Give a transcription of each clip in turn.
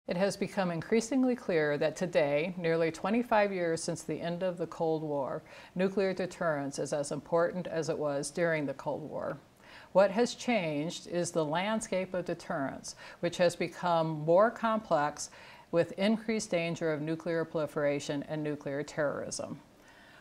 It has become increasingly clear that today, nearly 25 years since the end of the Cold War, nuclear deterrence is as important as it was during the Cold War. What has changed is the landscape of deterrence, which has become more complex with increased danger of nuclear proliferation and nuclear terrorism.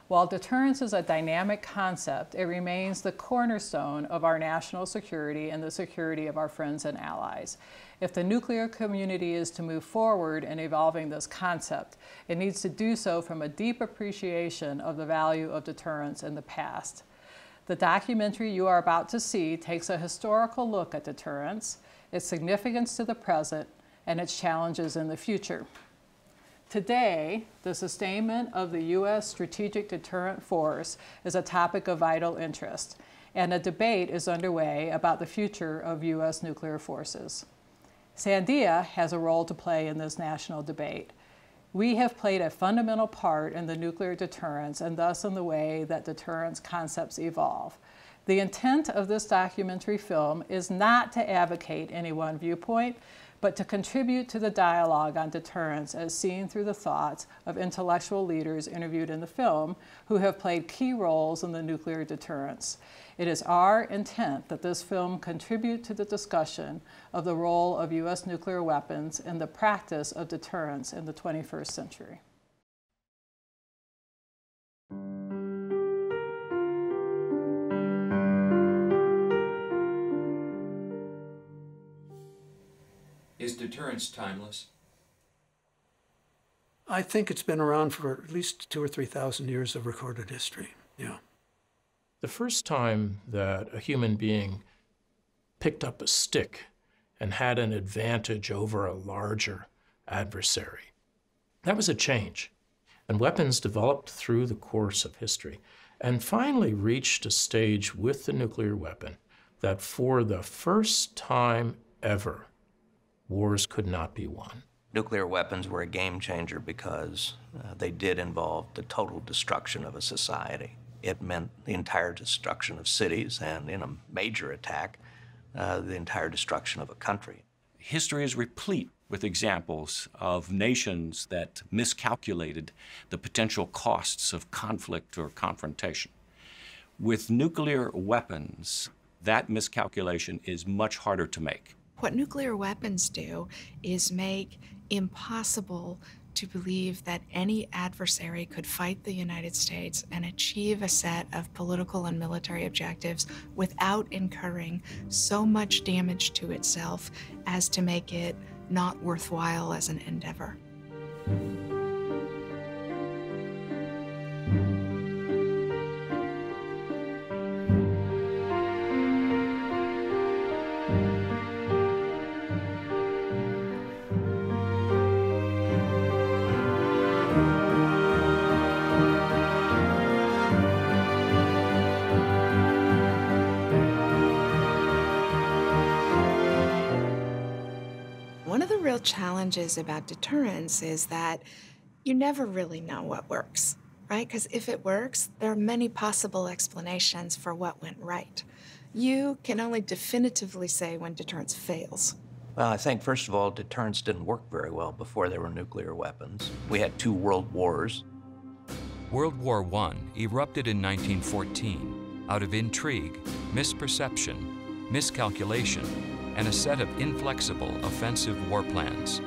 While deterrence is a dynamic concept, it remains the cornerstone of our national security and the security of our friends and allies. If the nuclear community is to move forward in evolving this concept, it needs to do so from a deep appreciation of the value of deterrence in the past. The documentary you are about to see takes a historical look at deterrence, its significance to the present, and its challenges in the future. Today, the sustainment of the U.S. strategic deterrent force is a topic of vital interest, and a debate is underway about the future of U.S. nuclear forces. Sandia has a role to play in this national debate. We have played a fundamental part in the nuclear deterrence and thus in the way that deterrence concepts evolve. The intent of this documentary film is not to advocate any one viewpoint, but to contribute to the dialogue on deterrence as seen through the thoughts of intellectual leaders interviewed in the film who have played key roles in the nuclear deterrence. It is our intent that this film contribute to the discussion of the role of U.S. nuclear weapons in the practice of deterrence in the 21st century. Is deterrence timeless? I think it's been around for at least 2,000 or 3,000 years of recorded history, yeah. The first time that a human being picked up a stick and had an advantage over a larger adversary, that was a change. And weapons developed through the course of history and finally reached a stage with the nuclear weapon that for the first time ever, wars could not be won. Nuclear weapons were a game changer because they did involve the total destruction of a society. It meant the entire destruction of cities, and in a major attack, the entire destruction of a country. History is replete with examples of nations that miscalculated the potential costs of conflict or confrontation. With nuclear weapons, that miscalculation is much harder to make. What nuclear weapons do is make impossible to believe that any adversary could fight the United States and achieve a set of political and military objectives without incurring so much damage to itself as to make it not worthwhile as an endeavor. One of the real challenges about deterrence is that you never really know what works, right? Because if it works, there are many possible explanations for what went right. You can only definitively say when deterrence fails. Well, I think, first of all, deterrence didn't work very well before there were nuclear weapons. We had 2 world wars. World War I erupted in 1914 out of intrigue, misperception, miscalculation, and a set of inflexible offensive war plans.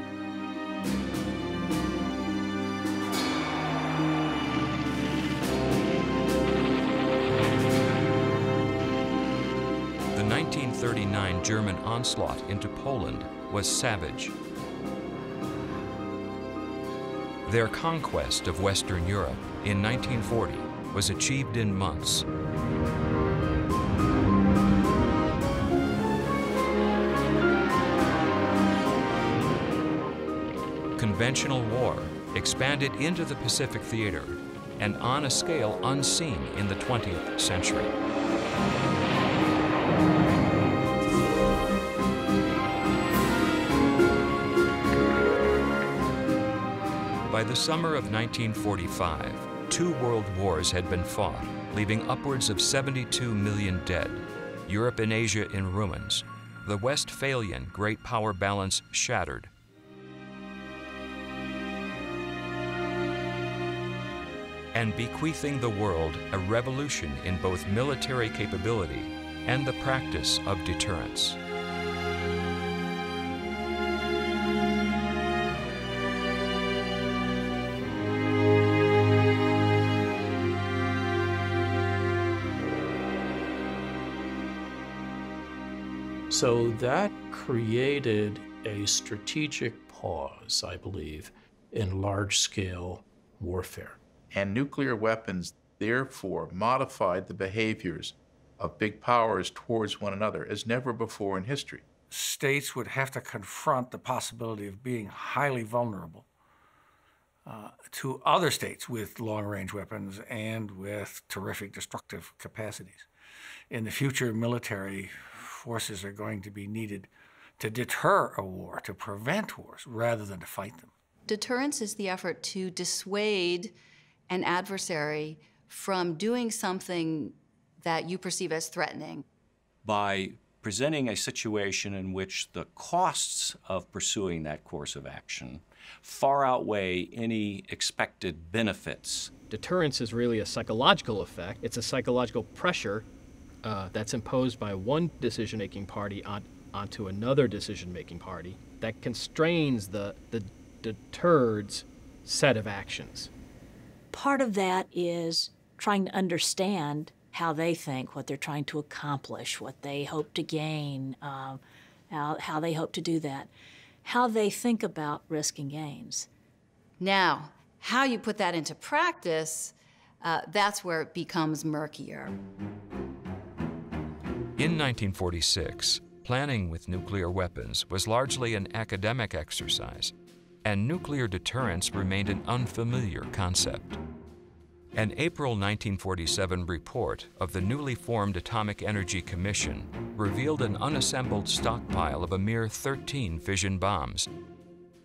The 1939 German onslaught into Poland was savage. Their conquest of Western Europe in 1940 was achieved in months. Conventional war expanded into the Pacific theater and on a scale unseen in the 20th century. By the summer of 1945, 2 world wars had been fought, leaving upwards of 72 million dead, Europe and Asia in ruins, the Westphalian great power balance shattered. and bequeathing the world a revolution in both military capability and the practice of deterrence. So that created a strategic pause, I believe, in large-scale warfare. And nuclear weapons, therefore, modified the behaviors of big powers towards one another as never before in history. States would have to confront the possibility of being highly vulnerable to other states with long-range weapons and with terrific destructive capacities. In the future, military forces are going to be needed to deter a war, to prevent wars, rather than to fight them. Deterrence is the effort to dissuade an adversary from doing something that you perceive as threatening. By presenting a situation in which the costs of pursuing that course of action far outweigh any expected benefits. Deterrence is really a psychological effect. It's a psychological pressure that's imposed by one decision-making party onto another decision-making party that constrains the deterred's set of actions. Part of that is trying to understand how they think, what they're trying to accomplish, what they hope to gain, how they hope to do that, how they think about risk and gains. Now, how you put that into practice, that's where it becomes murkier. In 1946, planning with nuclear weapons was largely an academic exercise, and nuclear deterrence remained an unfamiliar concept. An April 1947 report of the newly formed Atomic Energy Commission revealed an unassembled stockpile of a mere 13 fission bombs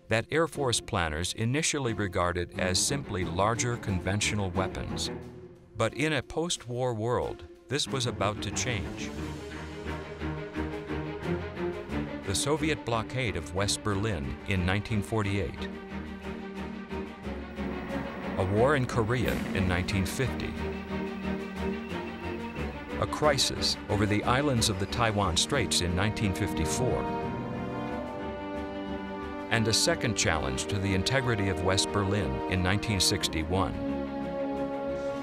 that Air Force planners initially regarded as simply larger conventional weapons. But in a post-war world, this was about to change. The Soviet blockade of West Berlin in 1948. A war in Korea in 1950. A crisis over the islands of the Taiwan Straits in 1954. And a second challenge to the integrity of West Berlin in 1961.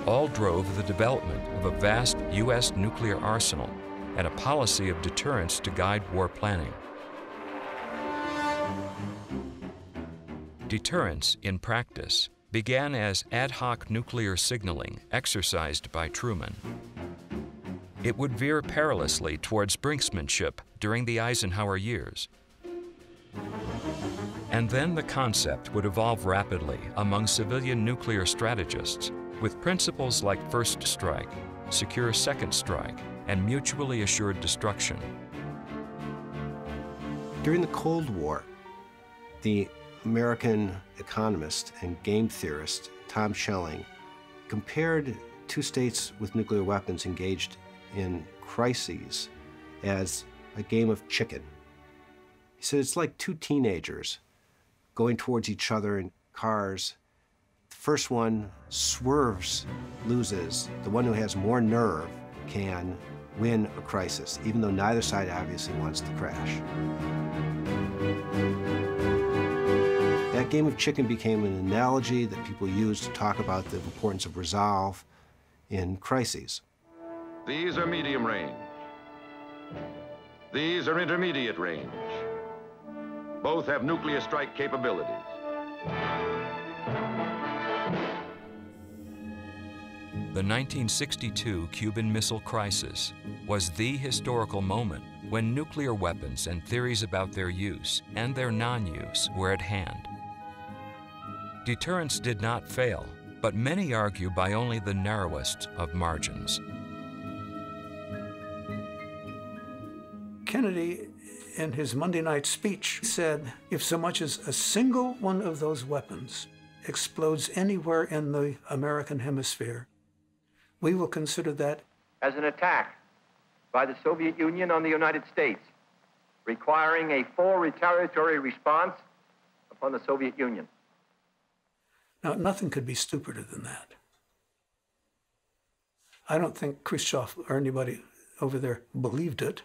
All drove the development of a vast U.S. nuclear arsenal and a policy of deterrence to guide war planning. Deterrence, in practice, began as ad hoc nuclear signaling exercised by Truman. It would veer perilously towards brinksmanship during the Eisenhower years. And then the concept would evolve rapidly among civilian nuclear strategists with principles like first strike, secure second strike, and mutually assured destruction. During the Cold War, the American economist and game theorist Tom Schelling compared two states with nuclear weapons engaged in crises as a game of chicken. He said it's like two teenagers going towards each other in cars. The first one swerves, loses. The one who has more nerve can win a crisis, even though neither side obviously wants to crash. That game of chicken became an analogy that people used to talk about the importance of resolve in crises. These are medium range. These are intermediate range. Both have nuclear strike capabilities. The 1962 Cuban Missile Crisis was the historical moment when nuclear weapons and theories about their use and their non-use were at hand. Deterrence did not fail, but many argue by only the narrowest of margins. Kennedy, in his Monday night speech, said, if so much as a single one of those weapons explodes anywhere in the American hemisphere, we will consider that as an attack by the Soviet Union on the United States, requiring a full retaliatory response upon the Soviet Union. Now, nothing could be stupider than that. I don't think Khrushchev or anybody over there believed it,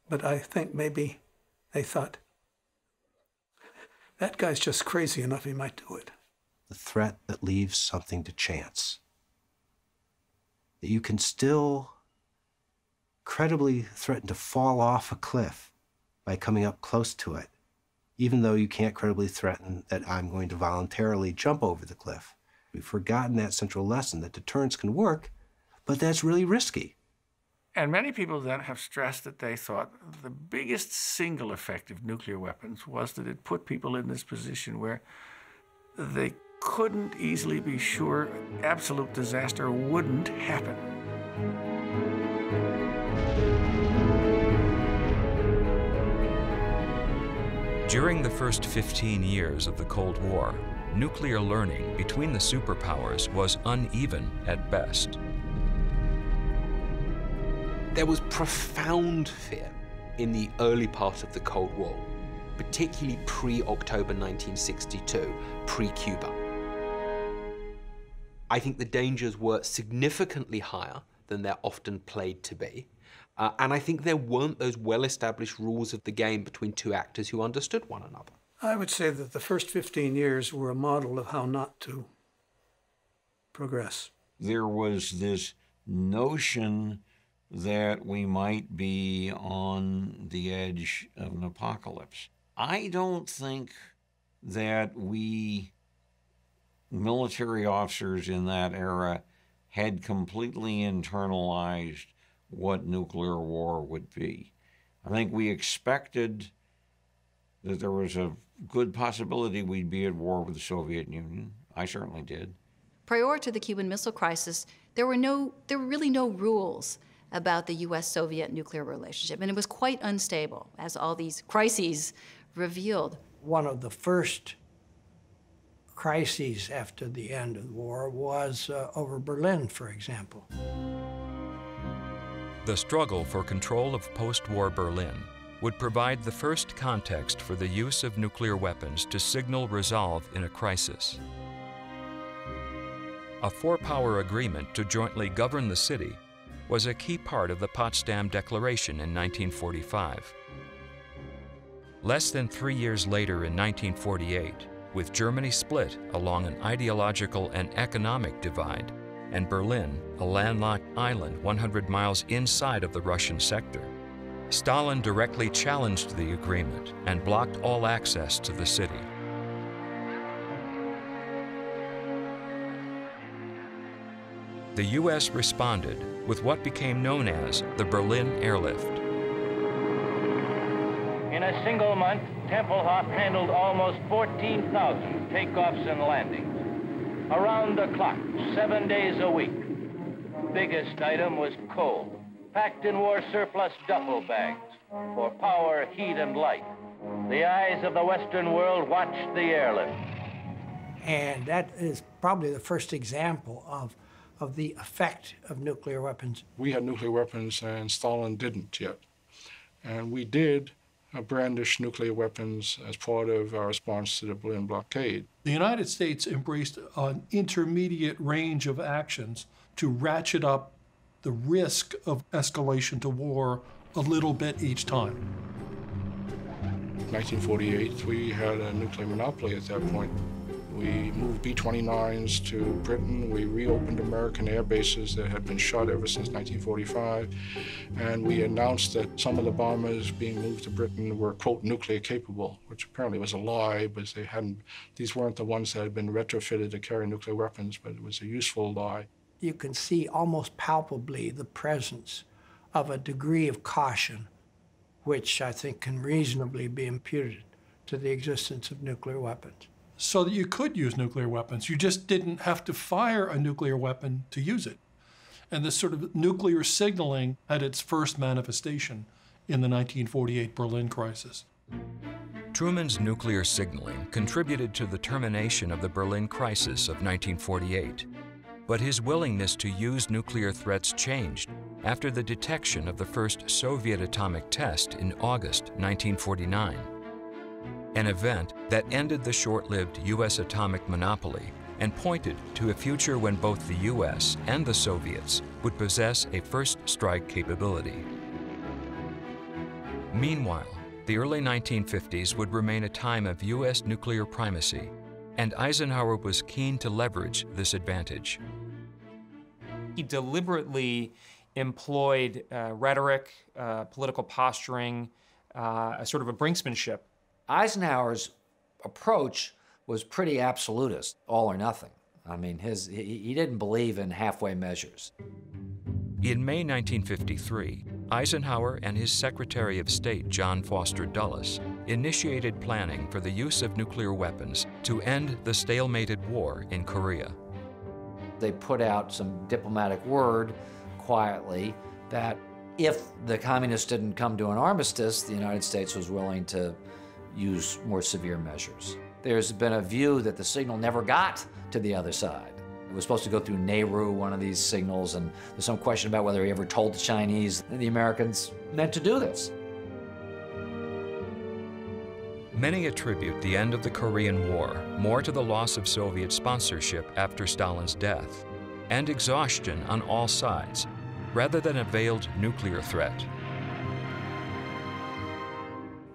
but I think maybe they thought, that guy's just crazy enough, he might do it. The threat that leaves something to chance. That you can still credibly threaten to fall off a cliff by coming up close to it, even though you can't credibly threaten that I'm going to voluntarily jump over the cliff. We've forgotten that central lesson that deterrence can work, but that's really risky. And many people then have stressed that they thought the biggest single effect of nuclear weapons was that it put people in this position where they couldn't easily be sure absolute disaster wouldn't happen. During the first 15 years of the Cold War, nuclear learning between the superpowers was uneven at best. There was profound fear in the early part of the Cold War, particularly pre-October 1962, pre-Cuba. I think the dangers were significantly higher than they're often played to be. And I think there weren't those well-established rules of the game between two actors who understood one another. I would say that the first 15 years were a model of how not to progress. There was this notion that we might be on the edge of an apocalypse. I don't think that we military officers in that era had completely internalized what nuclear war would be. I think we expected that there was a good possibility we'd be at war with the Soviet Union. I certainly did. Prior to the Cuban Missile Crisis, there were really no rules about the U.S.-Soviet nuclear relationship, and it was quite unstable, as all these crises revealed. One of the first crises after the end of the war was over Berlin, for example. The struggle for control of post-war Berlin would provide the first context for the use of nuclear weapons to signal resolve in a crisis. A four-power agreement to jointly govern the city was a key part of the Potsdam Declaration in 1945. Less than 3 years later in 1948, with Germany split along an ideological and economic divide, and Berlin, a landlocked island 100 miles inside of the Russian sector, Stalin directly challenged the agreement and blocked all access to the city. The U.S. responded with what became known as the Berlin Airlift. In a single month, Tempelhof handled almost 14,000 takeoffs and landings. Around the clock, 7 days a week. Biggest item was coal, packed in war surplus duffel bags for power, heat, and light. The eyes of the Western world watched the airlift. And that is probably the first example of the effect of nuclear weapons. We had nuclear weapons and Stalin didn't yet. And we did brandish nuclear weapons as part of our response to the Berlin blockade. The United States embraced an intermediate range of actions to ratchet up the risk of escalation to war a little bit each time. In 1948, we had a nuclear monopoly at that point. We moved B-29s to Britain. We reopened American air bases that had been shut ever since 1945. And we announced that some of the bombers being moved to Britain were, quote, nuclear capable, which apparently was a lie, because these weren't the ones that had been retrofitted to carry nuclear weapons, but it was a useful lie. You can see almost palpably the presence of a degree of caution, which I think can reasonably be imputed to the existence of nuclear weapons. So that you could use nuclear weapons. You just didn't have to fire a nuclear weapon to use it. And this sort of nuclear signaling had its first manifestation in the 1948 Berlin crisis. Truman's nuclear signaling contributed to the termination of the Berlin crisis of 1948. But his willingness to use nuclear threats changed after the detection of the first Soviet atomic test in August 1949. An event that ended the short-lived U.S. atomic monopoly and pointed to a future when both the U.S. and the Soviets would possess a first strike capability. Meanwhile, the early 1950s would remain a time of U.S. nuclear primacy, and Eisenhower was keen to leverage this advantage. He deliberately employed rhetoric, political posturing, a sort of a brinksmanship. Eisenhower's approach was pretty absolutist, all or nothing. I mean, he didn't believe in halfway measures. In May 1953, Eisenhower and his Secretary of State, John Foster Dulles, initiated planning for the use of nuclear weapons to end the stalemated war in Korea. They put out some diplomatic word quietly that if the communists didn't come to an armistice, the United States was willing to use more severe measures. There's been a view that the signal never got to the other side. It was supposed to go through Nehru, one of these signals, and there's some question about whether he ever told the Chinese that the Americans meant to do this. Many attribute the end of the Korean War more to the loss of Soviet sponsorship after Stalin's death and exhaustion on all sides, rather than a veiled nuclear threat.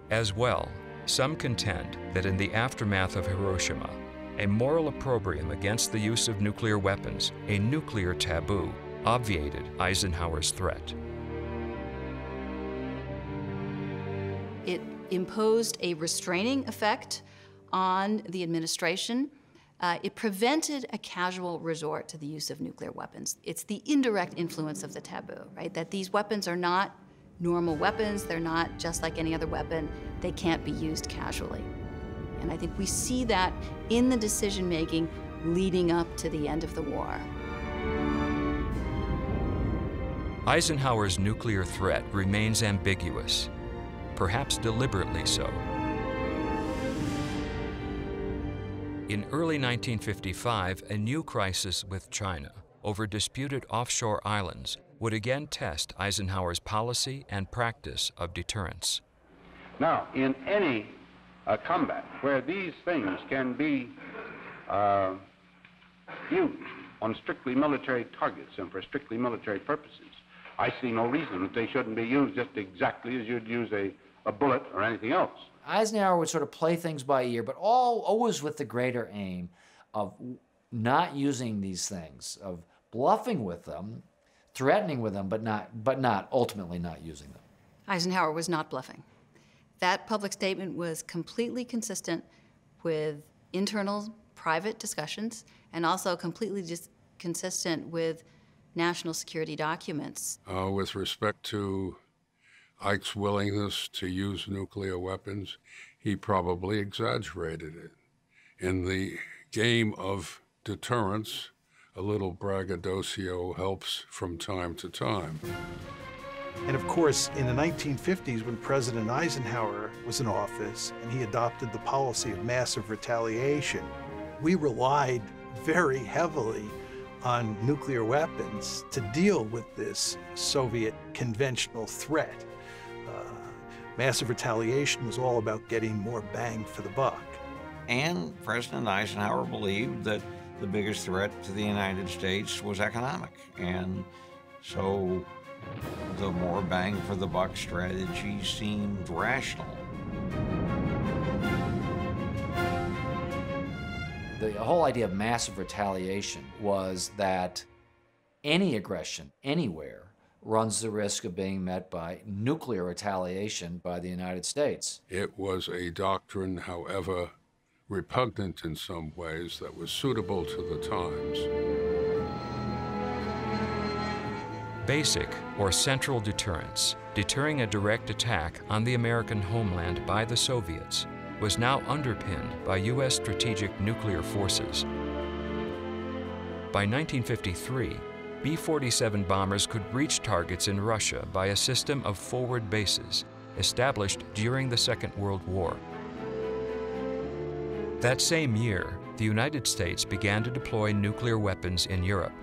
As well, some contend that in the aftermath of Hiroshima, a moral opprobrium against the use of nuclear weapons, a nuclear taboo, obviated Eisenhower's threat. It imposed a restraining effect on the administration. It prevented a casual resort to the use of nuclear weapons. It's the indirect influence of the taboo, right? That these weapons are not normal weapons. They're not just like any other weapon. They can't be used casually. And I think we see that in the decision-making leading up to the end of the war. Eisenhower's nuclear threat remains ambiguous, perhaps deliberately so. In early 1955, a new crisis with China over disputed offshore islands would again test Eisenhower's policy and practice of deterrence. Now, in any combat where these things can be used on strictly military targets and for strictly military purposes, I see no reason that they shouldn't be used just exactly as you'd use a bullet or anything else. Eisenhower would sort of play things by ear, but always with the greater aim of not using these things, of bluffing with them, threatening with them, but ultimately not using them. Eisenhower was not bluffing. That public statement was completely consistent with internal private discussions and also completely consistent with national security documents. With respect to Ike's willingness to use nuclear weapons, he probably exaggerated it. In the game of deterrence, a little braggadocio helps from time to time. And of course, in the 1950s, when President Eisenhower was in office and he adopted the policy of massive retaliation, we relied very heavily on nuclear weapons to deal with this Soviet conventional threat. Massive retaliation was all about getting more bang for the buck. And President Eisenhower believed that the biggest threat to the United States was economic. And so the more bang for the buck strategy seemed rational. The whole idea of massive retaliation was that any aggression anywhere runs the risk of being met by nuclear retaliation by the United States. It was a doctrine, however repugnant in some ways, that was suitable to the times. Basic or central deterrence, deterring a direct attack on the American homeland by the Soviets, was now underpinned by U.S. strategic nuclear forces. By 1953, B-47 bombers could reach targets in Russia by a system of forward bases established during the Second World War. That same year, the United States began to deploy nuclear weapons in Europe,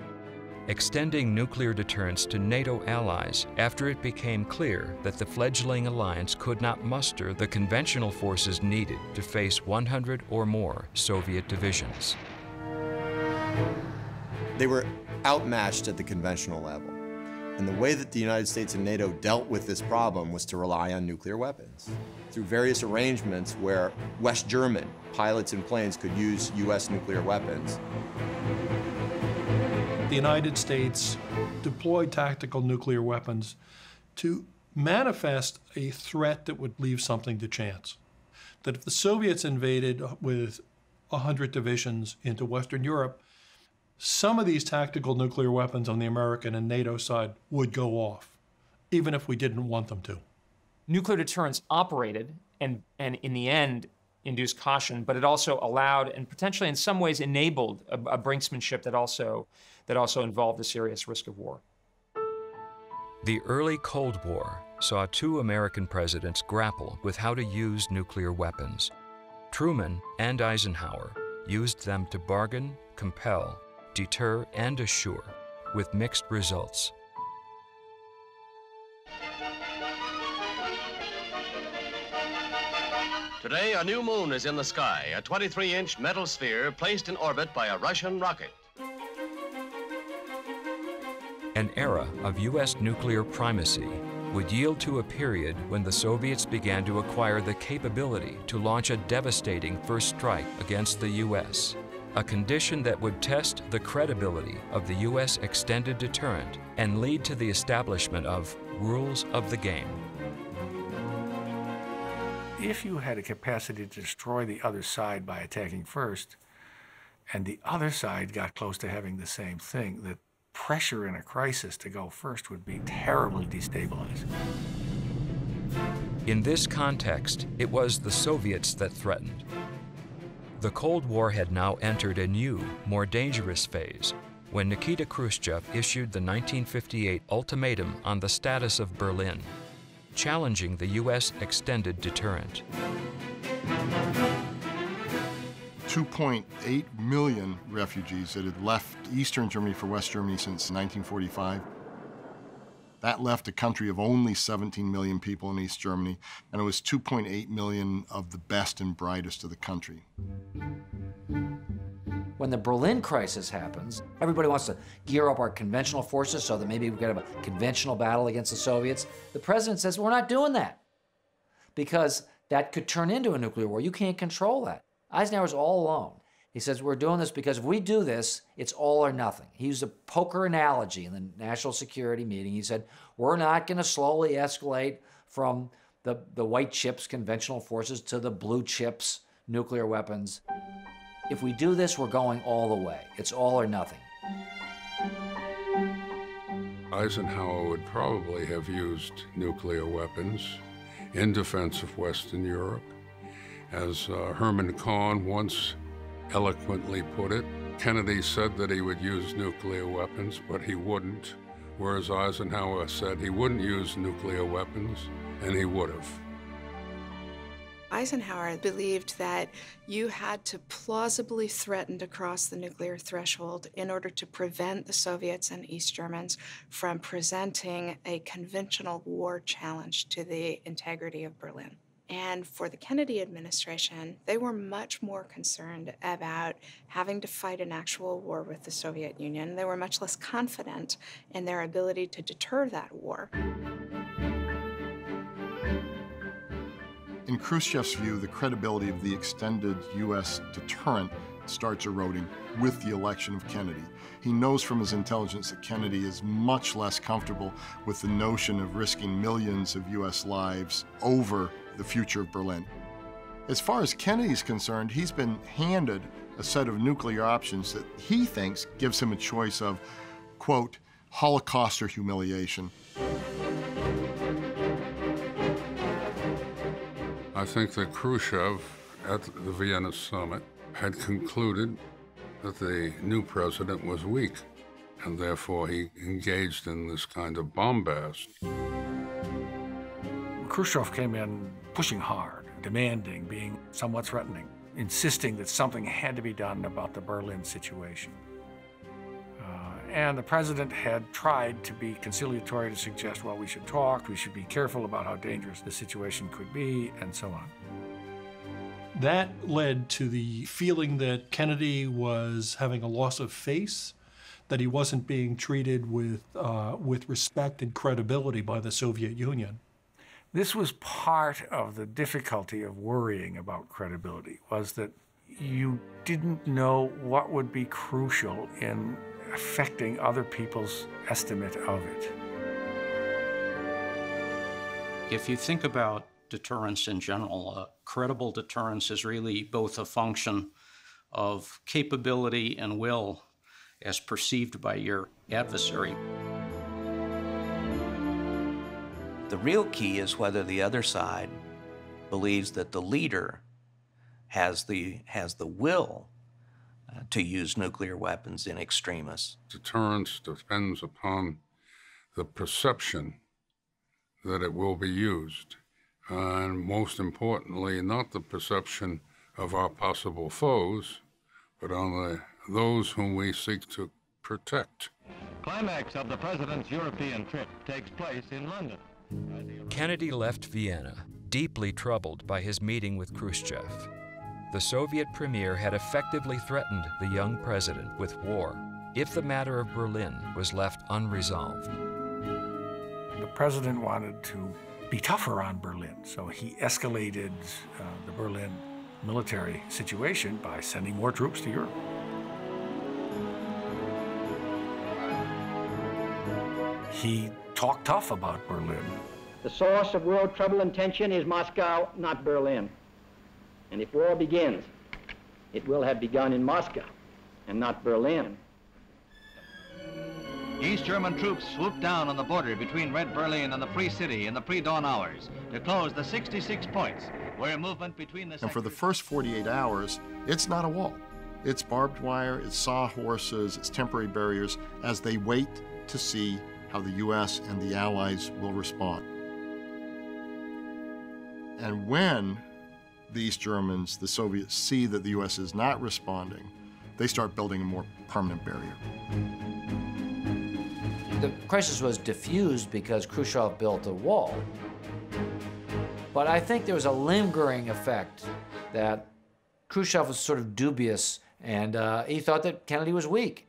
extending nuclear deterrence to NATO allies after it became clear that the fledgling alliance could not muster the conventional forces needed to face 100 or more Soviet divisions. They were outmatched at the conventional level. And the way that the United States and NATO dealt with this problem was to rely on nuclear weapons through various arrangements where West German pilots and planes could use U.S. nuclear weapons. The United States deployed tactical nuclear weapons to manifest a threat that would leave something to chance. That if the Soviets invaded with 100 divisions into Western Europe, some of these tactical nuclear weapons on the American and NATO side would go off, even if we didn't want them to. Nuclear deterrence operated and in the end induced caution, but it also allowed and potentially in some ways enabled a brinksmanship that also involved a serious risk of war. The early Cold War saw two American presidents grapple with how to use nuclear weapons. Truman and Eisenhower used them to bargain, compel, deter, and assure, with mixed results. Today, a new moon is in the sky, a 23-inch metal sphere placed in orbit by a Russian rocket. An era of U.S. nuclear primacy would yield to a period when the Soviets began to acquire the capability to launch a devastating first strike against the U.S., a condition that would test the credibility of the U.S. extended deterrent and lead to the establishment of rules of the game. If you had a capacity to destroy the other side by attacking first, and the other side got close to having the same thing, the pressure in a crisis to go first would be terribly destabilizing. In this context, it was the Soviets that threatened. The Cold War had now entered a new, more dangerous phase when Nikita Khrushchev issued the 1958 ultimatum on the status of Berlin, challenging the U.S. extended deterrent. 2.8 million refugees that had left Eastern Germany for West Germany since 1945. That left a country of only 17 million people in East Germany, and it was 2.8 million of the best and brightest of the country. When the Berlin crisis happens, everybody wants to gear up our conventional forces so that maybe we could have a conventional battle against the Soviets. The president says, we're not doing that, because that could turn into a nuclear war. You can't control that. Eisenhower's all alone. He says, we're doing this because if we do this, it's all or nothing. He used a poker analogy in the National Security meeting. He said, we're not going to slowly escalate from the white chips, conventional forces, to the blue chips, nuclear weapons. If we do this, we're going all the way. It's all or nothing. Eisenhower would probably have used nuclear weapons in defense of Western Europe. As Herman Kahn once eloquently put it, Kennedy said that he would use nuclear weapons, but he wouldn't, whereas Eisenhower said he wouldn't use nuclear weapons, and he would have. Eisenhower believed that you had to plausibly threaten to cross the nuclear threshold in order to prevent the Soviets and East Germans from presenting a conventional war challenge to the integrity of Berlin. And for the Kennedy administration, they were much more concerned about having to fight an actual war with the Soviet Union. They were much less confident in their ability to deter that war. In Khrushchev's view, the credibility of the extended U.S. deterrent starts eroding with the election of Kennedy. He knows from his intelligence that Kennedy is much less comfortable with the notion of risking millions of U.S. lives over the future of Berlin. As far as Kennedy's concerned, he's been handed a set of nuclear options that he thinks gives him a choice of, quote, Holocaust or humiliation. I think that Khrushchev, at the Vienna summit, had concluded that the new president was weak, and therefore he engaged in this kind of bombast. Khrushchev came in pushing hard, demanding, being somewhat threatening, insisting that something had to be done about the Berlin situation. And the president had tried to be conciliatory, to suggest, well, we should talk, we should be careful about how dangerous the situation could be, and so on. That led to the feeling that Kennedy was having a loss of face, that he wasn't being treated with respect and credibility by the Soviet Union. This was part of the difficulty of worrying about credibility, was that you didn't know what would be crucial in affecting other people's estimate of it. If you think about deterrence in general, credible deterrence is really both a function of capability and will as perceived by your adversary. The real key is whether the other side believes that the leader has the will to use nuclear weapons in extremis. Deterrence depends upon the perception that it will be used, and most importantly, not the perception of our possible foes, but on those whom we seek to protect. Climax of the president's European trip takes place in London. Kennedy left Vienna, deeply troubled by his meeting with Khrushchev. The Soviet premier had effectively threatened the young president with war if the matter of Berlin was left unresolved. The president wanted to be tougher on Berlin, so he escalated the Berlin military situation by sending more troops to Europe. He talked tough about Berlin. The source of world trouble and tension is Moscow, not Berlin. And if war begins, it will have begun in Moscow and not Berlin. East German troops swooped down on the border between Red Berlin and the Free City in the pre-dawn hours to close the 66 points where movement between the... And for the first 48 hours, it's not a wall. It's barbed wire, it's sawhorses, it's temporary barriers as they wait to see how the U.S. and the Allies will respond. And when the East Germans, the Soviets, see that the U.S. is not responding, they start building a more permanent barrier. The crisis was diffused because Khrushchev built a wall. But I think there was a lingering effect that Khrushchev was sort of dubious, and he thought that Kennedy was weak.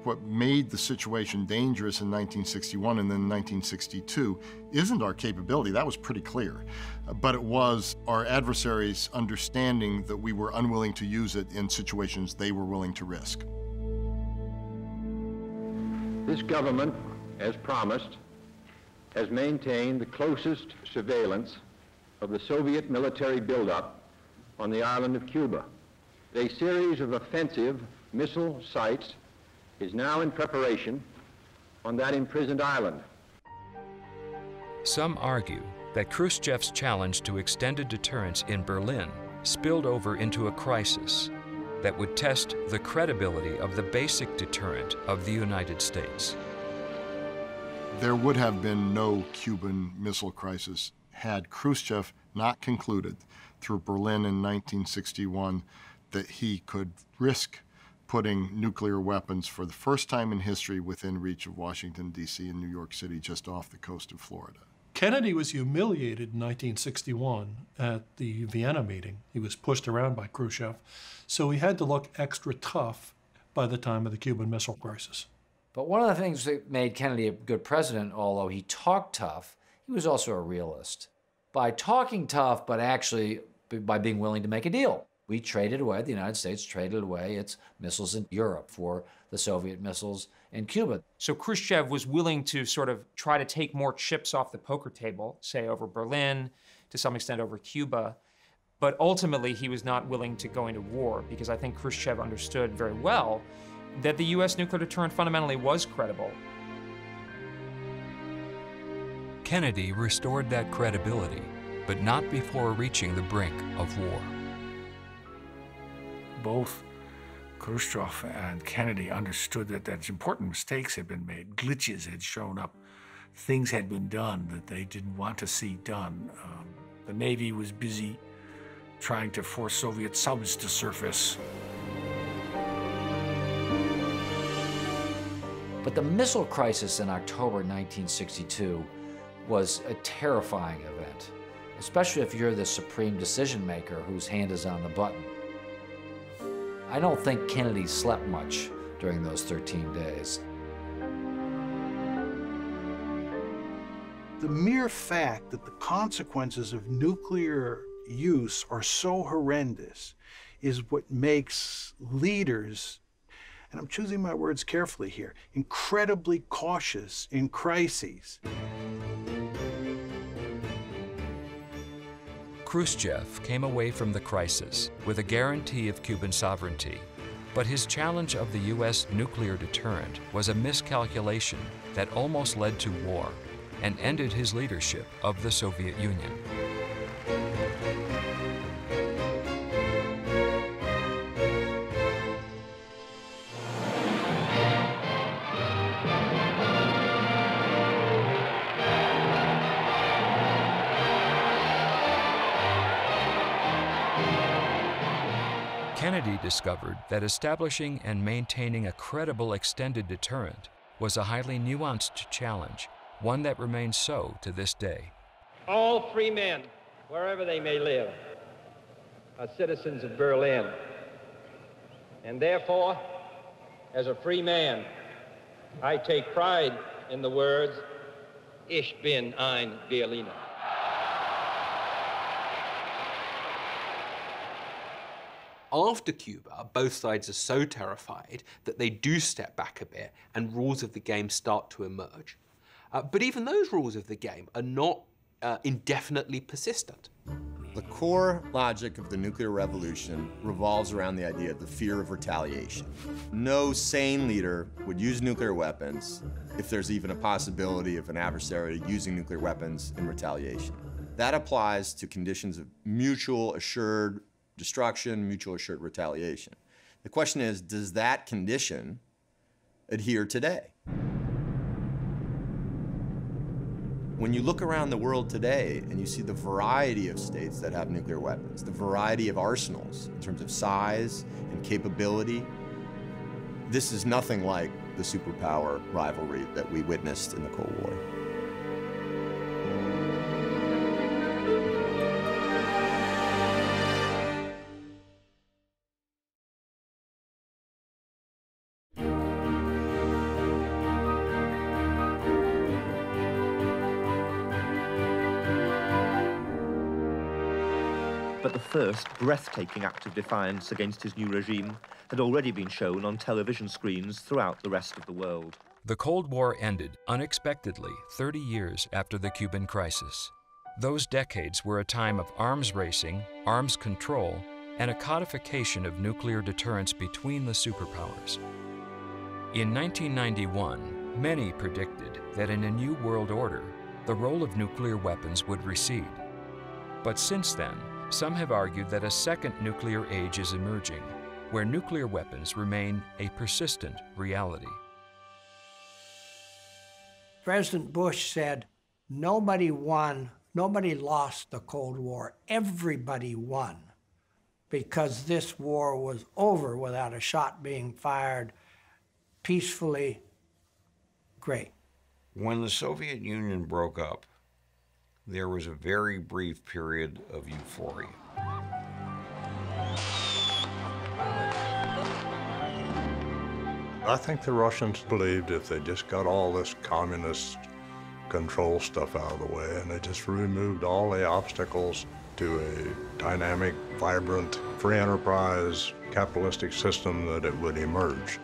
What made the situation dangerous in 1961 and then 1962 isn't our capability, that was pretty clear, but it was our adversaries' understanding that we were unwilling to use it in situations they were willing to risk. This government, as promised, has maintained the closest surveillance of the Soviet military buildup on the island of Cuba. A series of offensive missile sites is now in preparation on that imprisoned island. Some argue that Khrushchev's challenge to extended deterrence in Berlin spilled over into a crisis that would test the credibility of the basic deterrent of the United States. There would have been no Cuban Missile Crisis had Khrushchev not concluded through Berlin in 1961 that he could risk putting nuclear weapons for the first time in history within reach of Washington, D.C. and New York City, just off the coast of Florida. Kennedy was humiliated in 1961 at the Vienna meeting. He was pushed around by Khrushchev, so he had to look extra tough by the time of the Cuban Missile Crisis. But one of the things that made Kennedy a good president, although he talked tough, he was also a realist. By talking tough, but actually by being willing to make a deal. We traded away, the United States traded away its missiles in Europe for the Soviet missiles in Cuba. So Khrushchev was willing to sort of try to take more chips off the poker table, say over Berlin, to some extent over Cuba, but ultimately he was not willing to go into war because I think Khrushchev understood very well that the U.S. nuclear deterrent fundamentally was credible. Kennedy restored that credibility, but not before reaching the brink of war. Both Khrushchev and Kennedy understood that important mistakes had been made, glitches had shown up, things had been done that they didn't want to see done. The Navy was busy trying to force Soviet subs to surface. But the missile crisis in October 1962 was a terrifying event. especially if you're the supreme decision maker whose hand is on the button. I don't think Kennedy slept much during those 13 days. The mere fact that the consequences of nuclear use are so horrendous is what makes leaders, and I'm choosing my words carefully here, incredibly cautious in crises. Khrushchev came away from the crisis with a guarantee of Cuban sovereignty, but his challenge of the U.S. nuclear deterrent was a miscalculation that almost led to war and ended his leadership of the Soviet Union. Kennedy discovered that establishing and maintaining a credible extended deterrent was a highly nuanced challenge, one that remains so to this day. All free men, wherever they may live, are citizens of Berlin. And therefore, as a free man, I take pride in the words, Ich bin ein Berliner. After Cuba, both sides are so terrified that they do step back a bit and rules of the game start to emerge. But even those rules of the game are not indefinitely persistent. The core logic of the nuclear revolution revolves around the idea of the fear of retaliation. No sane leader would use nuclear weapons if there's even a possibility of an adversary using nuclear weapons in retaliation. That applies to conditions of mutual assured destruction, mutual assured retaliation. The question is, does that condition adhere today? When you look around the world today and you see the variety of states that have nuclear weapons, the variety of arsenals in terms of size and capability, this is nothing like the superpower rivalry that we witnessed in the Cold War. But the first breathtaking act of defiance against his new regime had already been shown on television screens throughout the rest of the world. The Cold War ended unexpectedly 30 years after the Cuban crisis. Those decades were a time of arms racing, arms control, and a codification of nuclear deterrence between the superpowers. In 1991, many predicted that in a new world order, the role of nuclear weapons would recede. But since then, some have argued that a second nuclear age is emerging, where nuclear weapons remain a persistent reality. President Bush said, nobody won, nobody lost the Cold War, everybody won, because this war was over without a shot being fired peacefully. Great. When the Soviet Union broke up, there was a very brief period of euphoria. I think the Russians believed if they just got all this communist control stuff out of the way and they just removed all the obstacles to a dynamic, vibrant, free enterprise, capitalistic system, that it would emerge.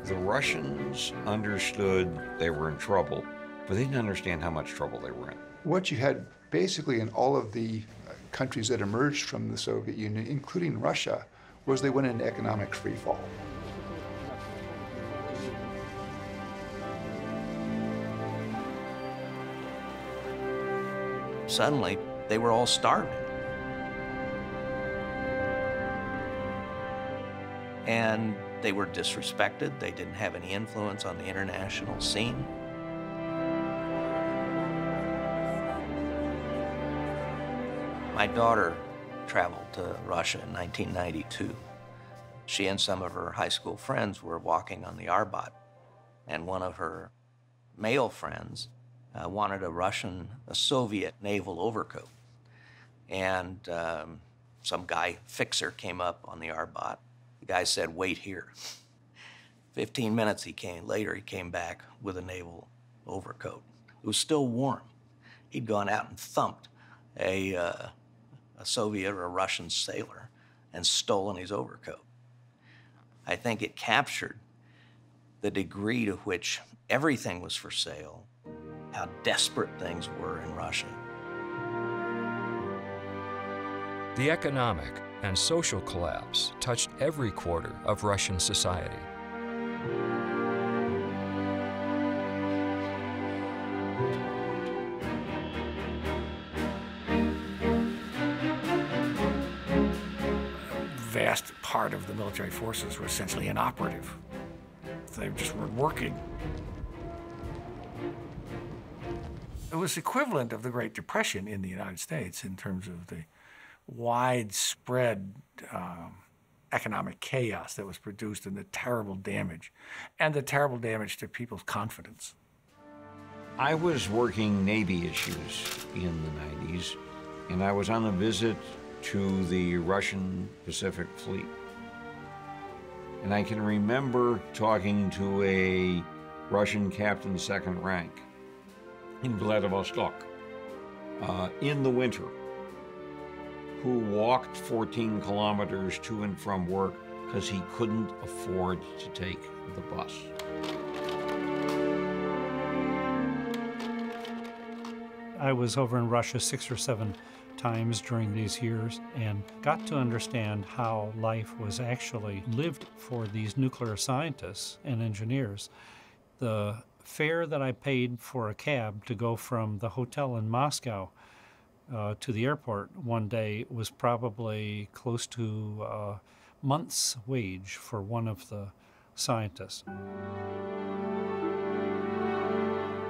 The Russians understood they were in trouble, but they didn't understand how much trouble they were in. What you had basically in all of the countries that emerged from the Soviet Union, including Russia, was they went into economic free fall. Suddenly, they were all starving. And they were disrespected. They didn't have any influence on the international scene. My daughter traveled to Russia in 1992. She and some of her high school friends were walking on the Arbat, and one of her male friends wanted a Soviet naval overcoat. And some guy, fixer, came up on the Arbat. The guy said, "Wait here." 15 minutes later, he came back with a naval overcoat. It was still warm. He'd gone out and thumped a Soviet or a Russian sailor and stolen his overcoat. I think it captured the degree to which everything was for sale, how desperate things were in Russia. The economic and social collapse touched every quarter of Russian society. Vast part of the military forces were essentially inoperative. They just weren't working. It was equivalent of the Great Depression in the United States in terms of the widespread economic chaos that was produced and the terrible damage to people's confidence. I was working Navy issues in the 90s, and I was on a visit to the Russian Pacific Fleet. And I can remember talking to a Russian captain second rank in Vladivostok in the winter, who walked 14 kilometers to and from work because he couldn't afford to take the bus. I was over in Russia 6 or 7 times during these years and got to understand how life was actually lived for these nuclear scientists and engineers. The fare that I paid for a cab to go from the hotel in Moscow to the airport one day was probably close to a month's wage for one of the scientists.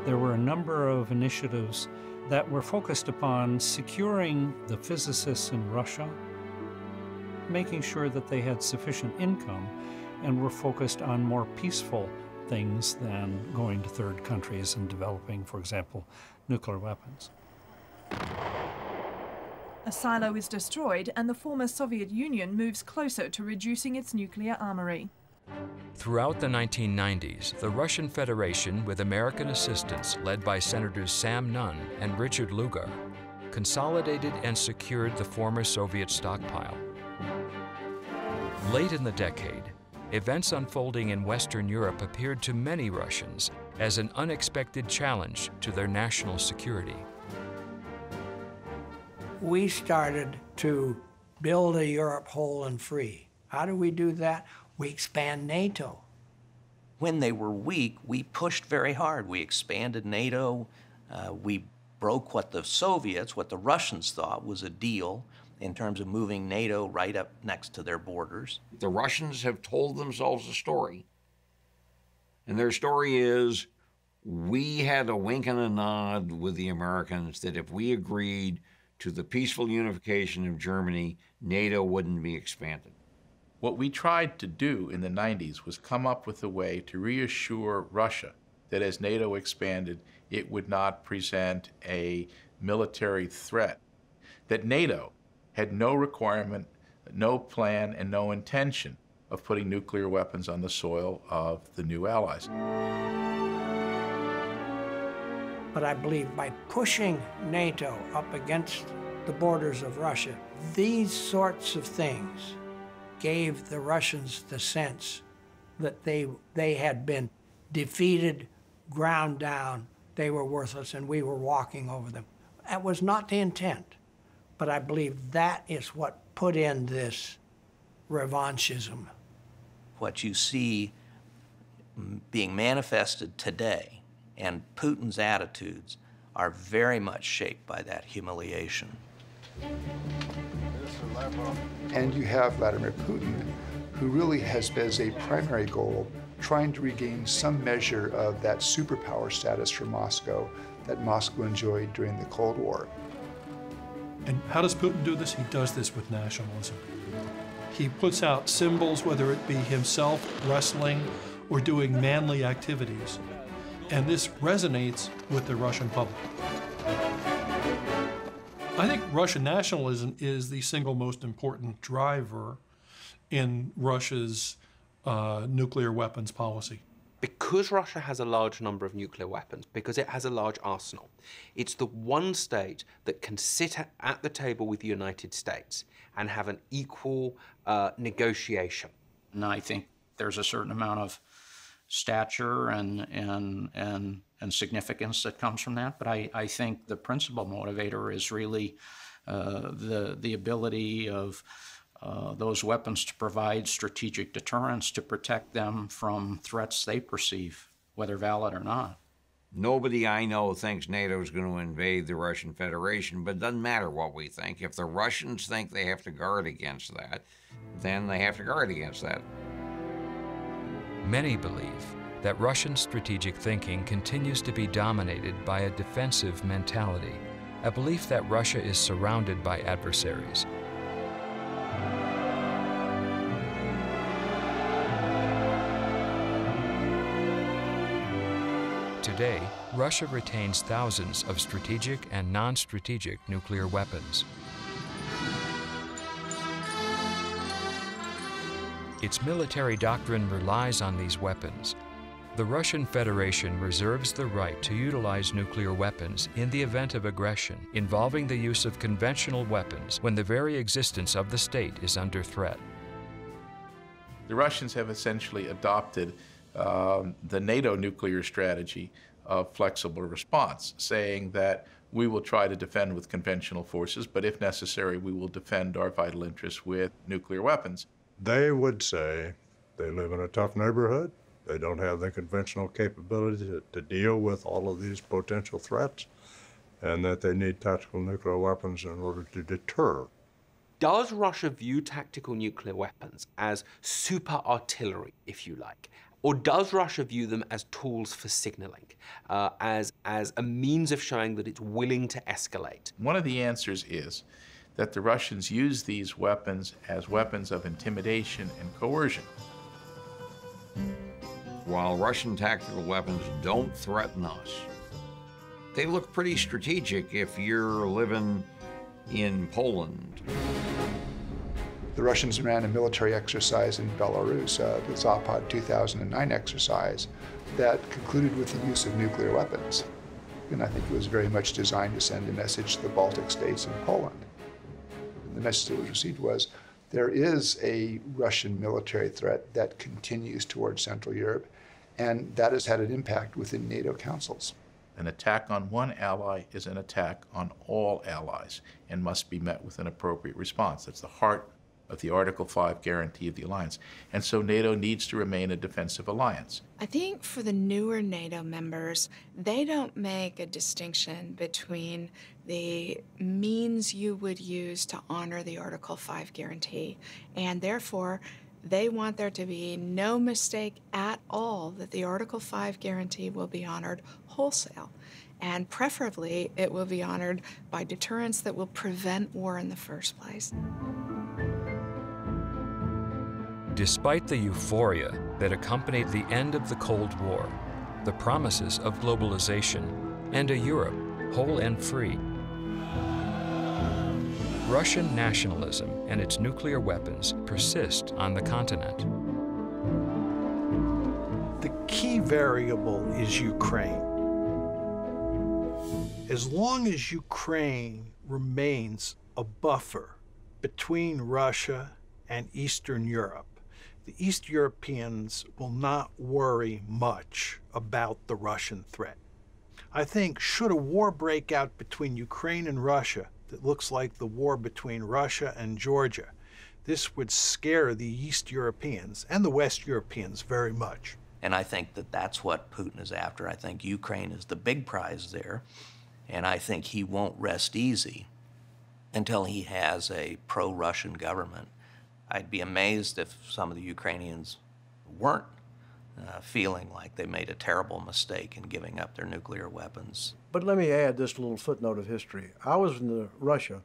There were a number of initiatives that were focused upon securing the physicists in Russia, making sure that they had sufficient income, and were focused on more peaceful things than going to third countries and developing, for example, nuclear weapons. A silo is destroyed and the former Soviet Union moves closer to reducing its nuclear armory. Throughout the 1990s, the Russian Federation, with American assistance led by Senators Sam Nunn and Richard Lugar, consolidated and secured the former Soviet stockpile. Late in the decade, events unfolding in Western Europe appeared to many Russians as an unexpected challenge to their national security. We started to build a Europe whole and free. How do we do that? We expand NATO. When they were weak, we pushed very hard. We expanded NATO. We broke what the Soviets, what the Russians thought was a deal in terms of moving NATO right up next to their borders. The Russians have told themselves a story, and their story is, we had a wink and a nod with the Americans that if we agreed to the peaceful unification of Germany, NATO wouldn't be expanded. What we tried to do in the 90s was come up with a way to reassure Russia that as NATO expanded, it would not present a military threat, that NATO had no requirement, no plan, and no intention of putting nuclear weapons on the soil of the new allies. But I believe by pushing NATO up against the borders of Russia, these sorts of things gave the Russians the sense that they had been defeated, ground down, they were worthless, and we were walking over them. That was not the intent, but I believe that is what put in this revanchism. What you see being manifested today and Putin's attitudes are very much shaped by that humiliation. And you have Vladimir Putin, who really has as a primary goal trying to regain some measure of that superpower status for Moscow that Moscow enjoyed during the Cold War. And how does Putin do this? He does this with nationalism. He puts out symbols, whether it be himself wrestling or doing manly activities, And this resonates with the Russian public. I think Russian nationalism is the single most important driver in Russia's nuclear weapons policy. Because Russia has a large number of nuclear weapons, because it has a large arsenal, it's the one state that can sit at the table with the United States and have an equal negotiation. And I think there's a certain amount of stature and significance that comes from that. But I think the principal motivator is really the ability of those weapons to provide strategic deterrence to protect them from threats they perceive, whether valid or not. Nobody I know thinks NATO is going to invade the Russian Federation, but it doesn't matter what we think. If the Russians think they have to guard against that, then they have to guard against that. Many believe that Russian strategic thinking continues to be dominated by a defensive mentality, a belief that Russia is surrounded by adversaries. Today, Russia retains thousands of strategic and non-strategic nuclear weapons. Its military doctrine relies on these weapons. The Russian Federation reserves the right to utilize nuclear weapons in the event of aggression involving the use of conventional weapons when the very existence of the state is under threat. The Russians have essentially adopted the NATO nuclear strategy of flexible response, saying that we will try to defend with conventional forces, but if necessary, we will defend our vital interests with nuclear weapons. They would say they live in a tough neighborhood. They don't have the conventional capability to deal with all of these potential threats, and that they need tactical nuclear weapons in order to deter. Does Russia view tactical nuclear weapons as super artillery, if you like? Or does Russia view them as tools for signaling, as a means of showing that it's willing to escalate? One of the answers is that the Russians use these weapons as weapons of intimidation and coercion. While Russian tactical weapons don't threaten us, they look pretty strategic if you're living in Poland. The Russians ran a military exercise in Belarus, the Zapad 2009 exercise, that concluded with the use of nuclear weapons. And I think it was very much designed to send a message to the Baltic states and Poland. And the message that was received was, there is a Russian military threat that continues towards Central Europe, and that has had an impact within NATO councils. An attack on one ally is an attack on all allies and must be met with an appropriate response. That's the heart of the Article 5 guarantee of the alliance. And so NATO needs to remain a defensive alliance. I think for the newer NATO members, they don't make a distinction between the means you would use to honor the Article 5 guarantee, and therefore they want there to be no mistake at all that the Article 5 guarantee will be honored wholesale, and preferably it will be honored by deterrence that will prevent war in the first place. Despite the euphoria that accompanied the end of the Cold War, the promises of globalization, and a Europe whole and free, Russian nationalism and its nuclear weapons persist on the continent. The key variable is Ukraine. As long as Ukraine remains a buffer between Russia and Eastern Europe, the East Europeans will not worry much about the Russian threat. I think should a war break out between Ukraine and Russia that looks like the war between Russia and Georgia, this would scare the East Europeans and the West Europeans very much. And I think that that's what Putin is after. I think Ukraine is the big prize there, and I think he won't rest easy until he has a pro-Russian government. I'd be amazed if some of the Ukrainians weren't feeling like they made a terrible mistake in giving up their nuclear weapons. But let me add this little footnote of history. I was in Russia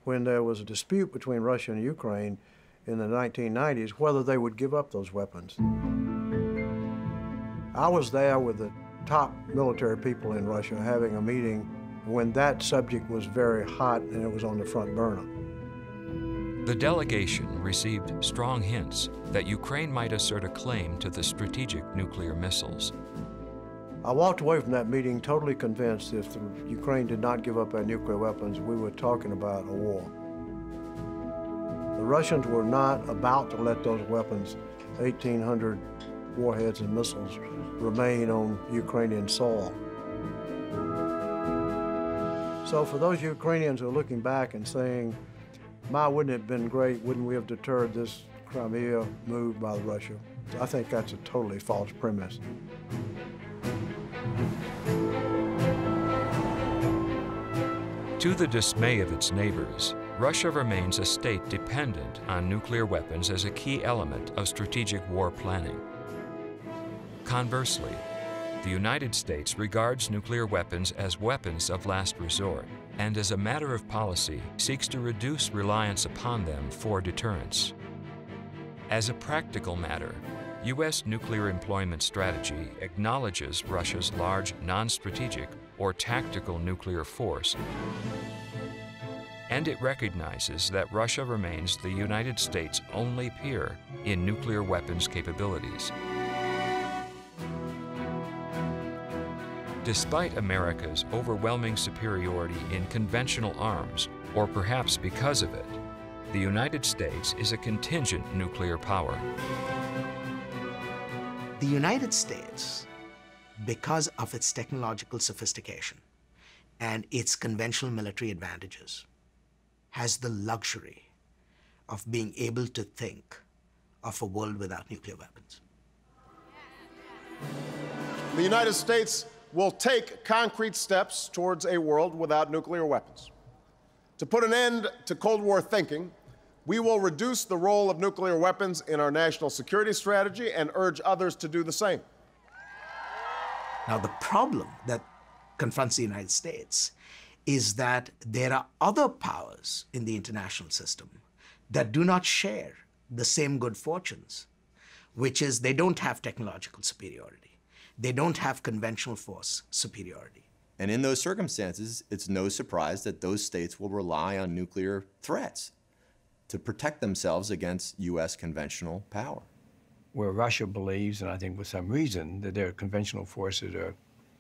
when there was a dispute between Russia and Ukraine in the 1990s whether they would give up those weapons. I was there with the top military people in Russia having a meeting when that subject was very hot and it was on the front burner. The delegation received strong hints that Ukraine might assert a claim to the strategic nuclear missiles. I walked away from that meeting totally convinced if the Ukraine did not give up their nuclear weapons, we were talking about a war. The Russians were not about to let those weapons, 1,800 warheads and missiles, remain on Ukrainian soil. So for those Ukrainians who are looking back and saying, wouldn't it have been great, wouldn't we have deterred this Crimea move by Russia? I think that's a totally false premise. To the dismay of its neighbors, Russia remains a state dependent on nuclear weapons as a key element of strategic war planning. Conversely, the United States regards nuclear weapons as weapons of last resort and as a matter of policy seeks to reduce reliance upon them for deterrence. As a practical matter, U.S. nuclear employment strategy acknowledges Russia's large non-strategic or tactical nuclear force, and it recognizes that Russia remains the United States' only peer in nuclear weapons capabilities. Despite America's overwhelming superiority in conventional arms, or perhaps because of it, the United States is a contingent nuclear power. The United States, because of its technological sophistication and its conventional military advantages, has the luxury of being able to think of a world without nuclear weapons. The United States will take concrete steps towards a world without nuclear weapons. To put an end to Cold War thinking, we will reduce the role of nuclear weapons in our national security strategy and urge others to do the same. Now, the problem that confronts the United States is that there are other powers in the international system that do not share the same good fortunes, which is they don't have technological superiority. They don't have conventional force superiority. And in those circumstances, it's no surprise that those states will rely on nuclear threats to protect themselves against U.S. conventional power. Where Russia believes, and I think with some reason, that their conventional forces are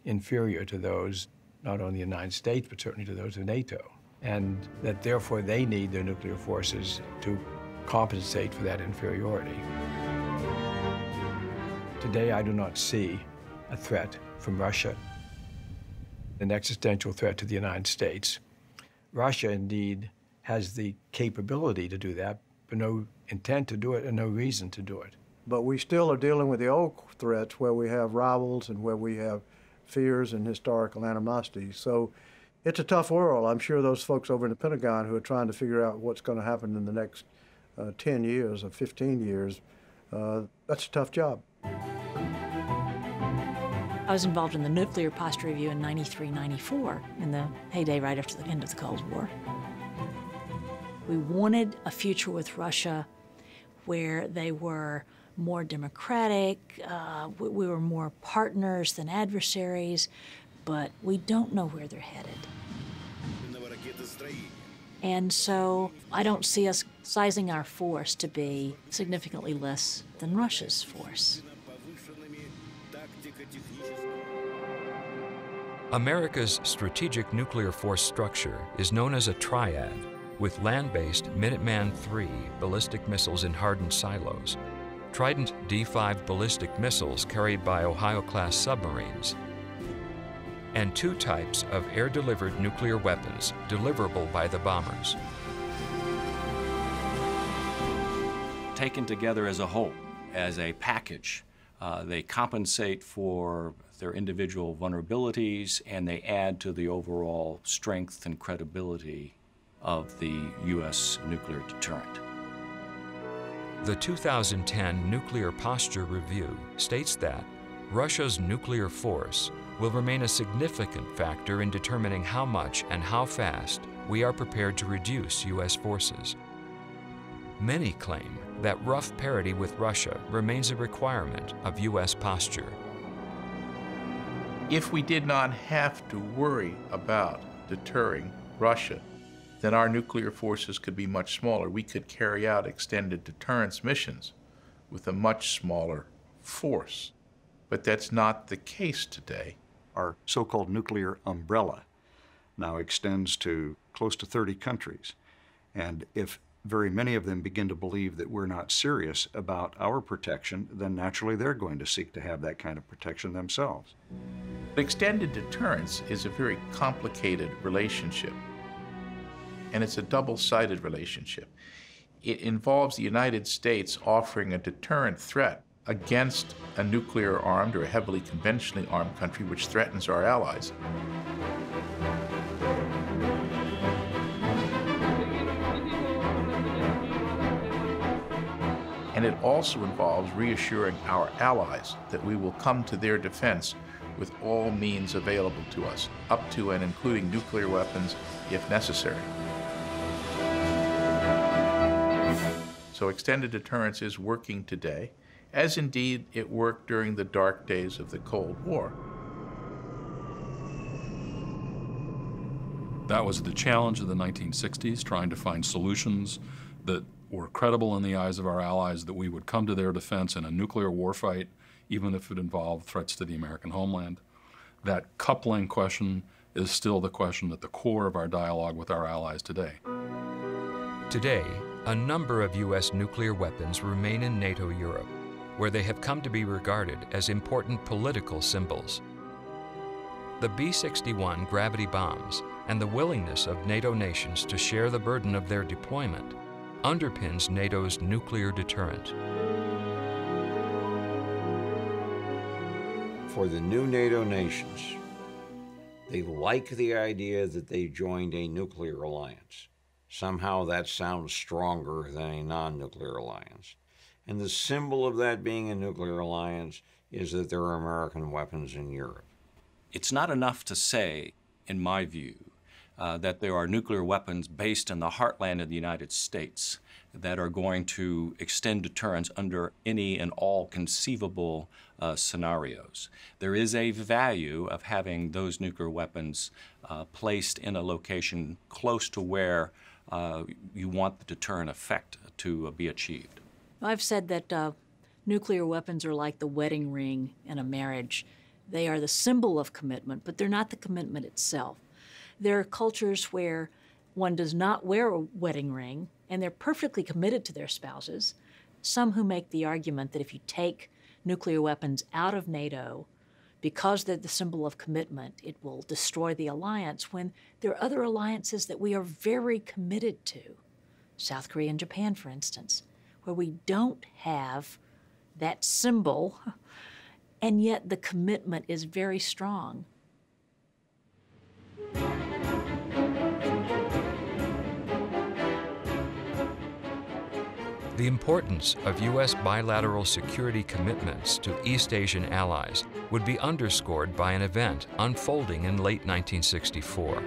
inferior to those, not only of the United States, but certainly to those of NATO, and that therefore they need their nuclear forces to compensate for that inferiority. Today, I do not see a threat from Russia, an existential threat to the United States. Russia, indeed, has the capability to do that, but no intent to do it and no reason to do it. But we still are dealing with the old threats where we have rivals and where we have fears and historical animosity. So it's a tough world. I'm sure those folks over in the Pentagon who are trying to figure out what's going to happen in the next 10 years or 15 years, that's a tough job. I was involved in the Nuclear Posture Review in '93, '94, in the heyday right after the end of the Cold War. We wanted a future with Russia where they were more democratic, we were more partners than adversaries, but we don't know where they're headed. And so I don't see us sizing our force to be significantly less than Russia's force. America's strategic nuclear force structure is known as a triad, with land-based Minuteman III ballistic missiles in hardened silos, Trident D5 ballistic missiles carried by Ohio-class submarines, and two types of air-delivered nuclear weapons deliverable by the bombers. Taken together as a whole, as a package, they compensate for their individual vulnerabilities and they add to the overall strength and credibility of the U.S. nuclear deterrent. The 2010 Nuclear Posture Review states that Russia's nuclear force will remain a significant factor in determining how much and how fast we are prepared to reduce U.S. forces. Many claim that rough parity with Russia remains a requirement of U.S. posture. If we did not have to worry about deterring Russia, then our nuclear forces could be much smaller. We could carry out extended deterrence missions with a much smaller force. But that's not the case today. Our so-called nuclear umbrella now extends to close to 30 countries. And if very many of them begin to believe that we're not serious about our protection, then naturally they're going to seek to have that kind of protection themselves. Extended deterrence is a very complicated relationship, and it's a double-sided relationship. It involves the United States offering a deterrent threat against a nuclear-armed or a heavily conventionally armed country which threatens our allies. And it also involves reassuring our allies that we will come to their defense with all means available to us, up to and including nuclear weapons if necessary. So extended deterrence is working today, as indeed it worked during the dark days of the Cold War. That was the challenge of the 1960s, trying to find solutions that were credible in the eyes of our allies, that we would come to their defense in a nuclear warfight, even if it involved threats to the American homeland. That coupling question is still the question at the core of our dialogue with our allies today. Today, a number of U.S. nuclear weapons remain in NATO Europe, where they have come to be regarded as important political symbols. The B-61 gravity bombs and the willingness of NATO nations to share the burden of their deployment underpins NATO's nuclear deterrent. For the new NATO nations, they like the idea that they joined a nuclear alliance. Somehow that sounds stronger than a non-nuclear alliance. And the symbol of that being a nuclear alliance is that there are American weapons in Europe. It's not enough to say, in my view, that there are nuclear weapons based in the heartland of the United States that are going to extend deterrence under any and all conceivable scenarios. There is a value of having those nuclear weapons placed in a location close to where you want the deterrent effect to be achieved. I've said that nuclear weapons are like the wedding ring in a marriage. They are the symbol of commitment, but they're not the commitment itself. There are cultures where one does not wear a wedding ring, and they're perfectly committed to their spouses. Some who make the argument that if you take nuclear weapons out of NATO, because they're the symbol of commitment, it will destroy the alliance, when there are other alliances that we are very committed to. South Korea and Japan, for instance, where we don't have that symbol, and yet the commitment is very strong. The importance of U.S. bilateral security commitments to East Asian allies would be underscored by an event unfolding in late 1964.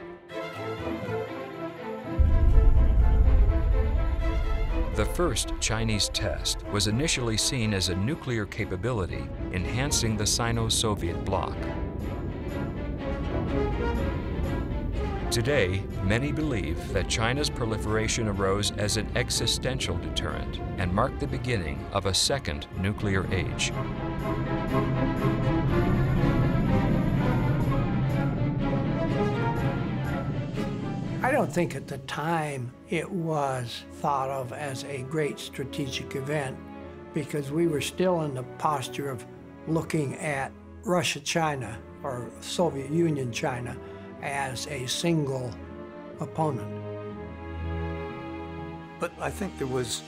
The first Chinese test was initially seen as a nuclear capability enhancing the Sino-Soviet bloc. Today, many believe that China's proliferation arose as an existential deterrent and marked the beginning of a second nuclear age. I don't think at the time it was thought of as a great strategic event, because we were still in the posture of looking at Russia-China or Soviet Union-China as a single opponent. But I think there was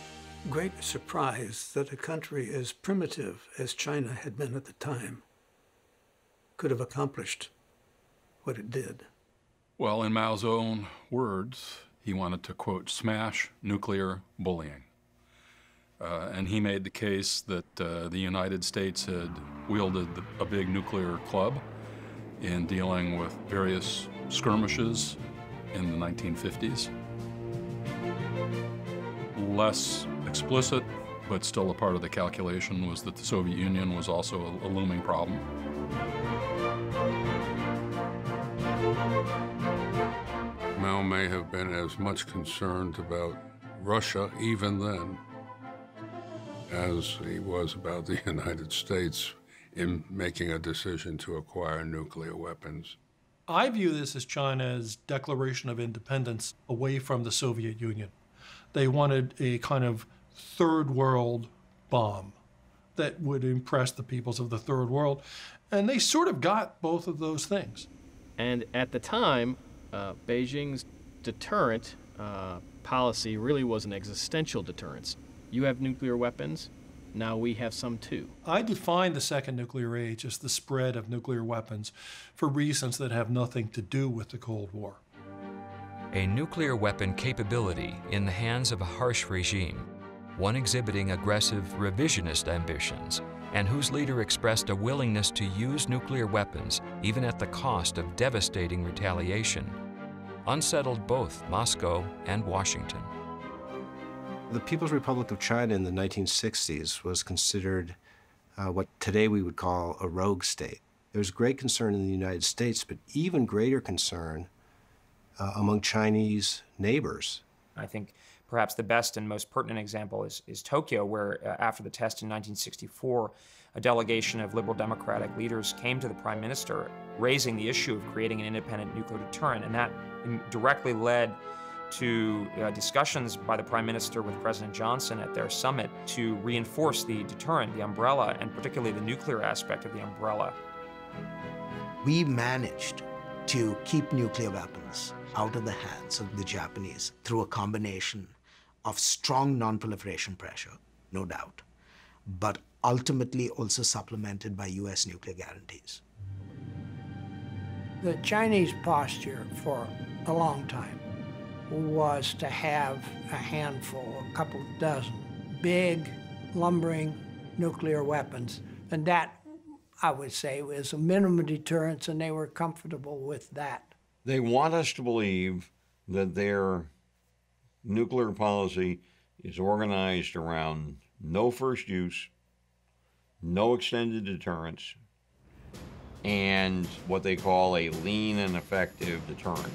great surprise that a country as primitive as China had been at the time could have accomplished what it did. Well, in Mao's own words, he wanted to, quote, smash nuclear bullying. And he made the case that the United States had wielded a big nuclear club in dealing with various skirmishes in the 1950s. Less explicit, but still a part of the calculation, was that the Soviet Union was also a looming problem. Mao may have been as much concerned about Russia even then as he was about the United States in making a decision to acquire nuclear weapons. I view this as China's declaration of independence away from the Soviet Union. They wanted a kind of third world bomb that would impress the peoples of the third world, and they sort of got both of those things. And at the time, Beijing's deterrent policy really was an existential deterrence. You have nuclear weapons, now we have some too. I define the second nuclear age as the spread of nuclear weapons for reasons that have nothing to do with the Cold War. A nuclear weapon capability in the hands of a harsh regime, one exhibiting aggressive revisionist ambitions, and whose leader expressed a willingness to use nuclear weapons even at the cost of devastating retaliation, unsettled both Moscow and Washington. The People's Republic of China in the 1960s was considered what today we would call a rogue state. There was great concern in the United States, but even greater concern among Chinese neighbors. I think perhaps the best and most pertinent example is Tokyo, where after the test in 1964, a delegation of liberal democratic leaders came to the prime minister raising the issue of creating an independent nuclear deterrent, and that directly led to discussions by the prime minister with President Johnson at their summit to reinforce the deterrent, the umbrella, and particularly the nuclear aspect of the umbrella. We managed to keep nuclear weapons out of the hands of the Japanese through a combination of strong non-proliferation pressure, no doubt, but ultimately also supplemented by US nuclear guarantees. The Chinese posture for a long time was to have a handful, a couple of dozen, big, lumbering nuclear weapons. And that, I would say, was a minimum deterrence, and they were comfortable with that. They want us to believe that their nuclear policy is organized around no first use, no extended deterrence, and what they call a lean and effective deterrent.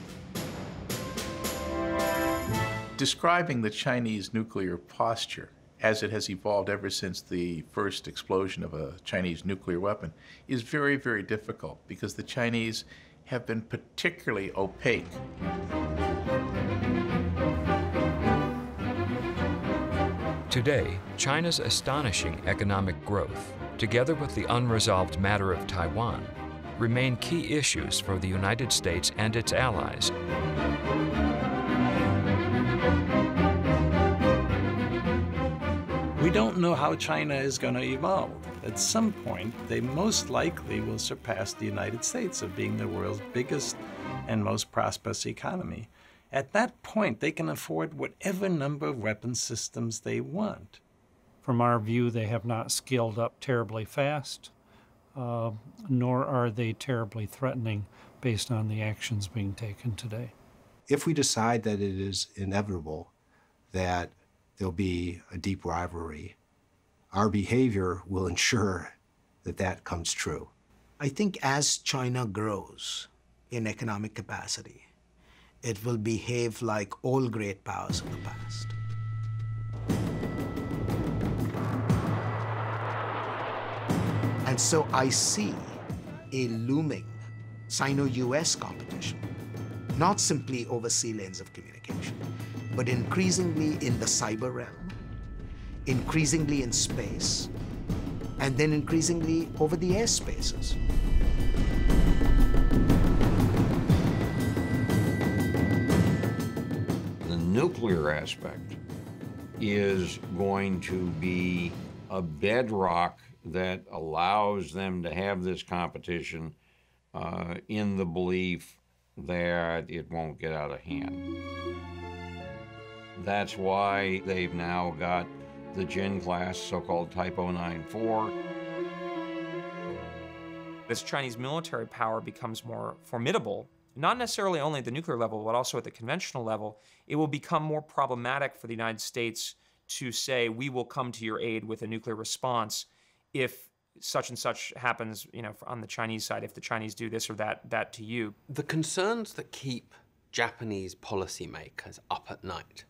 Describing the Chinese nuclear posture as it has evolved ever since the first explosion of a Chinese nuclear weapon is very, very difficult because the Chinese have been particularly opaque. Today, China's astonishing economic growth, together with the unresolved matter of Taiwan, remain key issues for the United States and its allies. We don't know how China is going to evolve. At some point, they most likely will surpass the United States of being the world's biggest and most prosperous economy. At that point, they can afford whatever number of weapon systems they want. From our view, they have not scaled up terribly fast, nor are they terribly threatening based on the actions being taken today. If we decide that it is inevitable that there'll be a deep rivalry, our behavior will ensure that that comes true. I think as China grows in economic capacity, it will behave like all great powers of the past. And so I see a looming Sino-US competition, not simply over sea lanes of communication, but increasingly in the cyber realm, increasingly in space, and then increasingly over the air spaces. The nuclear aspect is going to be a bedrock that allows them to have this competition in the belief that it won't get out of hand. That's why they've now got the Jin-class, so-called Type 094. As Chinese military power becomes more formidable, not necessarily only at the nuclear level, but also at the conventional level, it will become more problematic for the United States to say, we will come to your aid with a nuclear response if such and such happens, on the Chinese side, if the Chinese do this or that to you. The concerns that keep Japanese policymakers up at night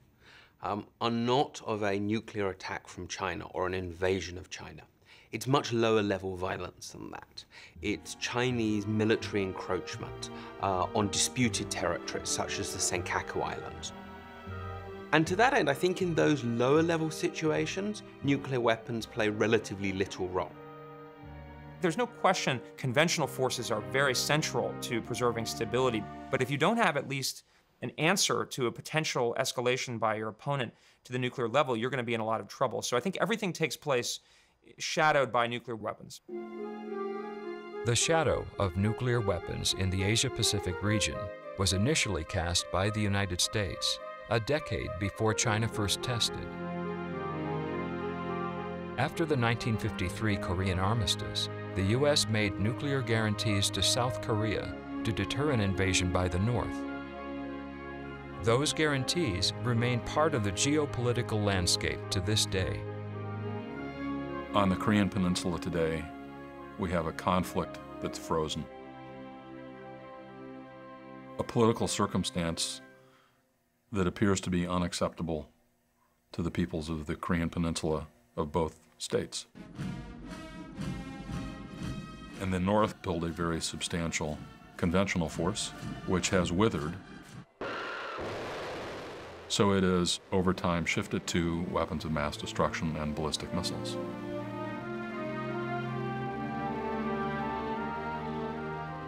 are not of a nuclear attack from China or an invasion of China. It's much lower level violence than that. It's Chinese military encroachment on disputed territories such as the Senkaku Islands. And to that end, I think in those lower level situations, nuclear weapons play relatively little role. There's no question conventional forces are very central to preserving stability, but if you don't have at least an answer to a potential escalation by your opponent to the nuclear level, you're going to be in a lot of trouble. So I think everything takes place shadowed by nuclear weapons. The shadow of nuclear weapons in the Asia-Pacific region was initially cast by the United States a decade before China first tested. After the 1953 Korean armistice, the U.S. made nuclear guarantees to South Korea to deter an invasion by the North. Those guarantees remain part of the geopolitical landscape to this day. On the Korean Peninsula today, we have a conflict that's frozen. A political circumstance that appears to be unacceptable to the peoples of the Korean Peninsula of both states. And the North built a very substantial conventional force, which has withered. So it is, over time, shifted to weapons of mass destruction and ballistic missiles.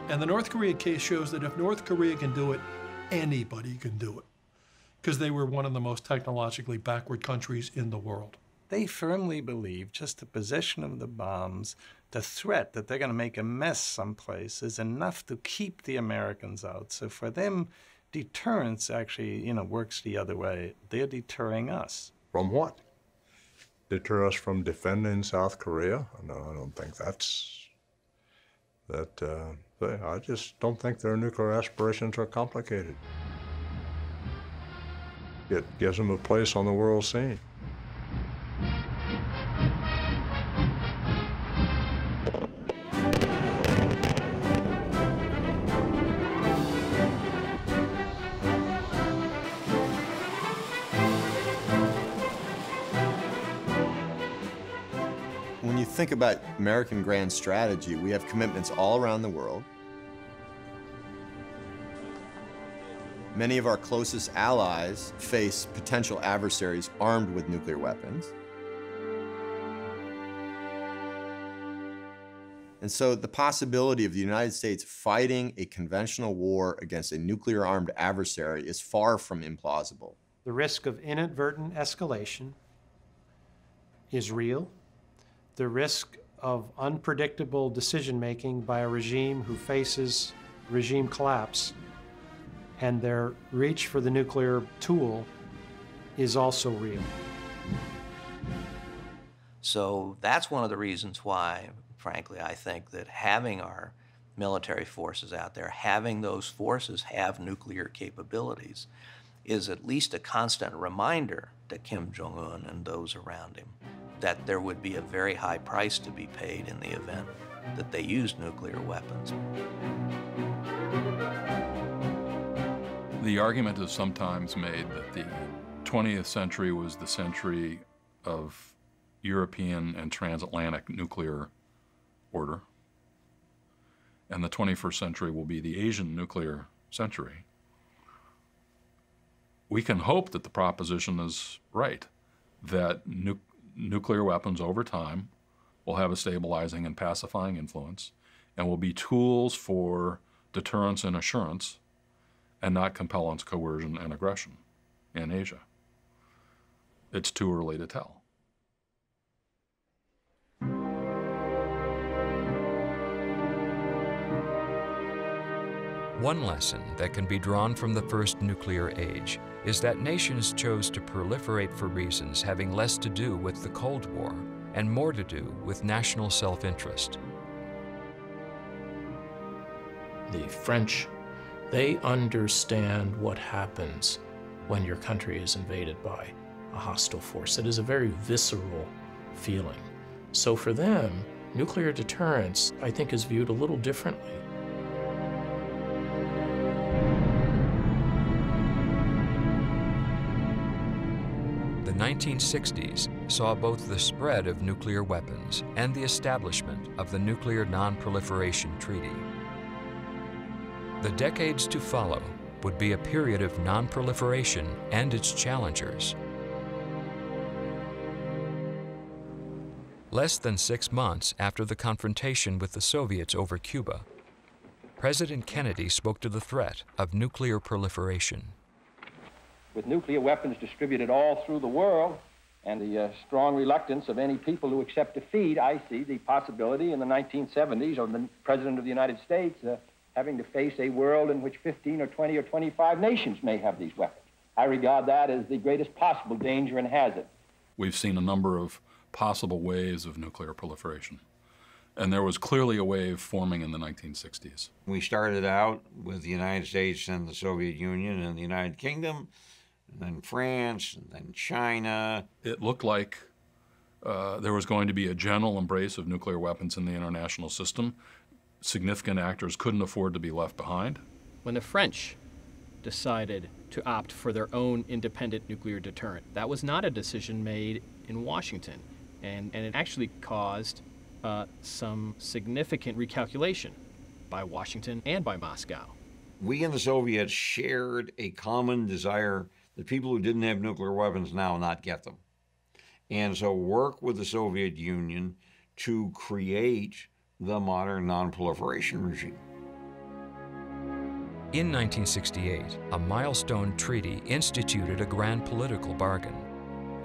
And the North Korea case shows that if North Korea can do it, anybody can do it, because they were one of the most technologically backward countries in the world. They firmly believe just the position of the bombs, the threat that they're going to make a mess someplace is enough to keep the Americans out. So for them, deterrence actually, works the other way. They're deterring us. From what? Deter us from defending South Korea? No, I don't think I just don't think their nuclear aspirations are complicated. It gives them a place on the world scene. When you think about American grand strategy, we have commitments all around the world. Many of our closest allies face potential adversaries armed with nuclear weapons. And so the possibility of the United States fighting a conventional war against a nuclear-armed adversary is far from implausible. The risk of inadvertent escalation is real. The risk of unpredictable decision-making by a regime who faces regime collapse and their reach for the nuclear tool is also real. So that's one of the reasons why, frankly, I think that having our military forces out there, having those forces have nuclear capabilities, is at least a constant reminder to Kim Jong-un and those around him that there would be a very high price to be paid in the event that they used nuclear weapons. The argument is sometimes made that the 20th century was the century of European and transatlantic nuclear order, and the 21st century will be the Asian nuclear century. We can hope that the proposition is right, that nuclear weapons over time will have a stabilizing and pacifying influence and will be tools for deterrence and assurance and not compellence, coercion, and aggression in Asia. It's too early to tell. One lesson that can be drawn from the first nuclear age is that nations chose to proliferate for reasons having less to do with the Cold War and more to do with national self-interest. The French, they understand what happens when your country is invaded by a hostile force. It is a very visceral feeling. So for them, Nuclear deterrence, I think, is viewed a little differently. The 1960s saw both the spread of nuclear weapons and the establishment of the Nuclear Non-Proliferation Treaty. The decades to follow would be a period of non-proliferation and its challengers. Less than 6 months after the confrontation with the Soviets over Cuba, President Kennedy spoke to the threat of nuclear proliferation. With nuclear weapons distributed all through the world and the strong reluctance of any people to accept defeat, I see the possibility in the 1970s of the President of the United States having to face a world in which 15 or 20 or 25 nations may have these weapons. I regard that as the greatest possible danger and hazard. We've seen a number of possible waves of nuclear proliferation, and there was clearly a wave forming in the 1960s. We started out with the United States and the Soviet Union and the United Kingdom, and then France, and then China. It looked like there was going to be a general embrace of nuclear weapons in the international system. Significant actors couldn't afford to be left behind. When the French decided to opt for their own independent nuclear deterrent, that was not a decision made in Washington, and it actually caused some significant recalculation by Washington and by Moscow. We and the Soviets shared a common desire that people who didn't have nuclear weapons now not get them. And so work with the Soviet Union to create the modern non-proliferation regime. In 1968, a milestone treaty instituted a grand political bargain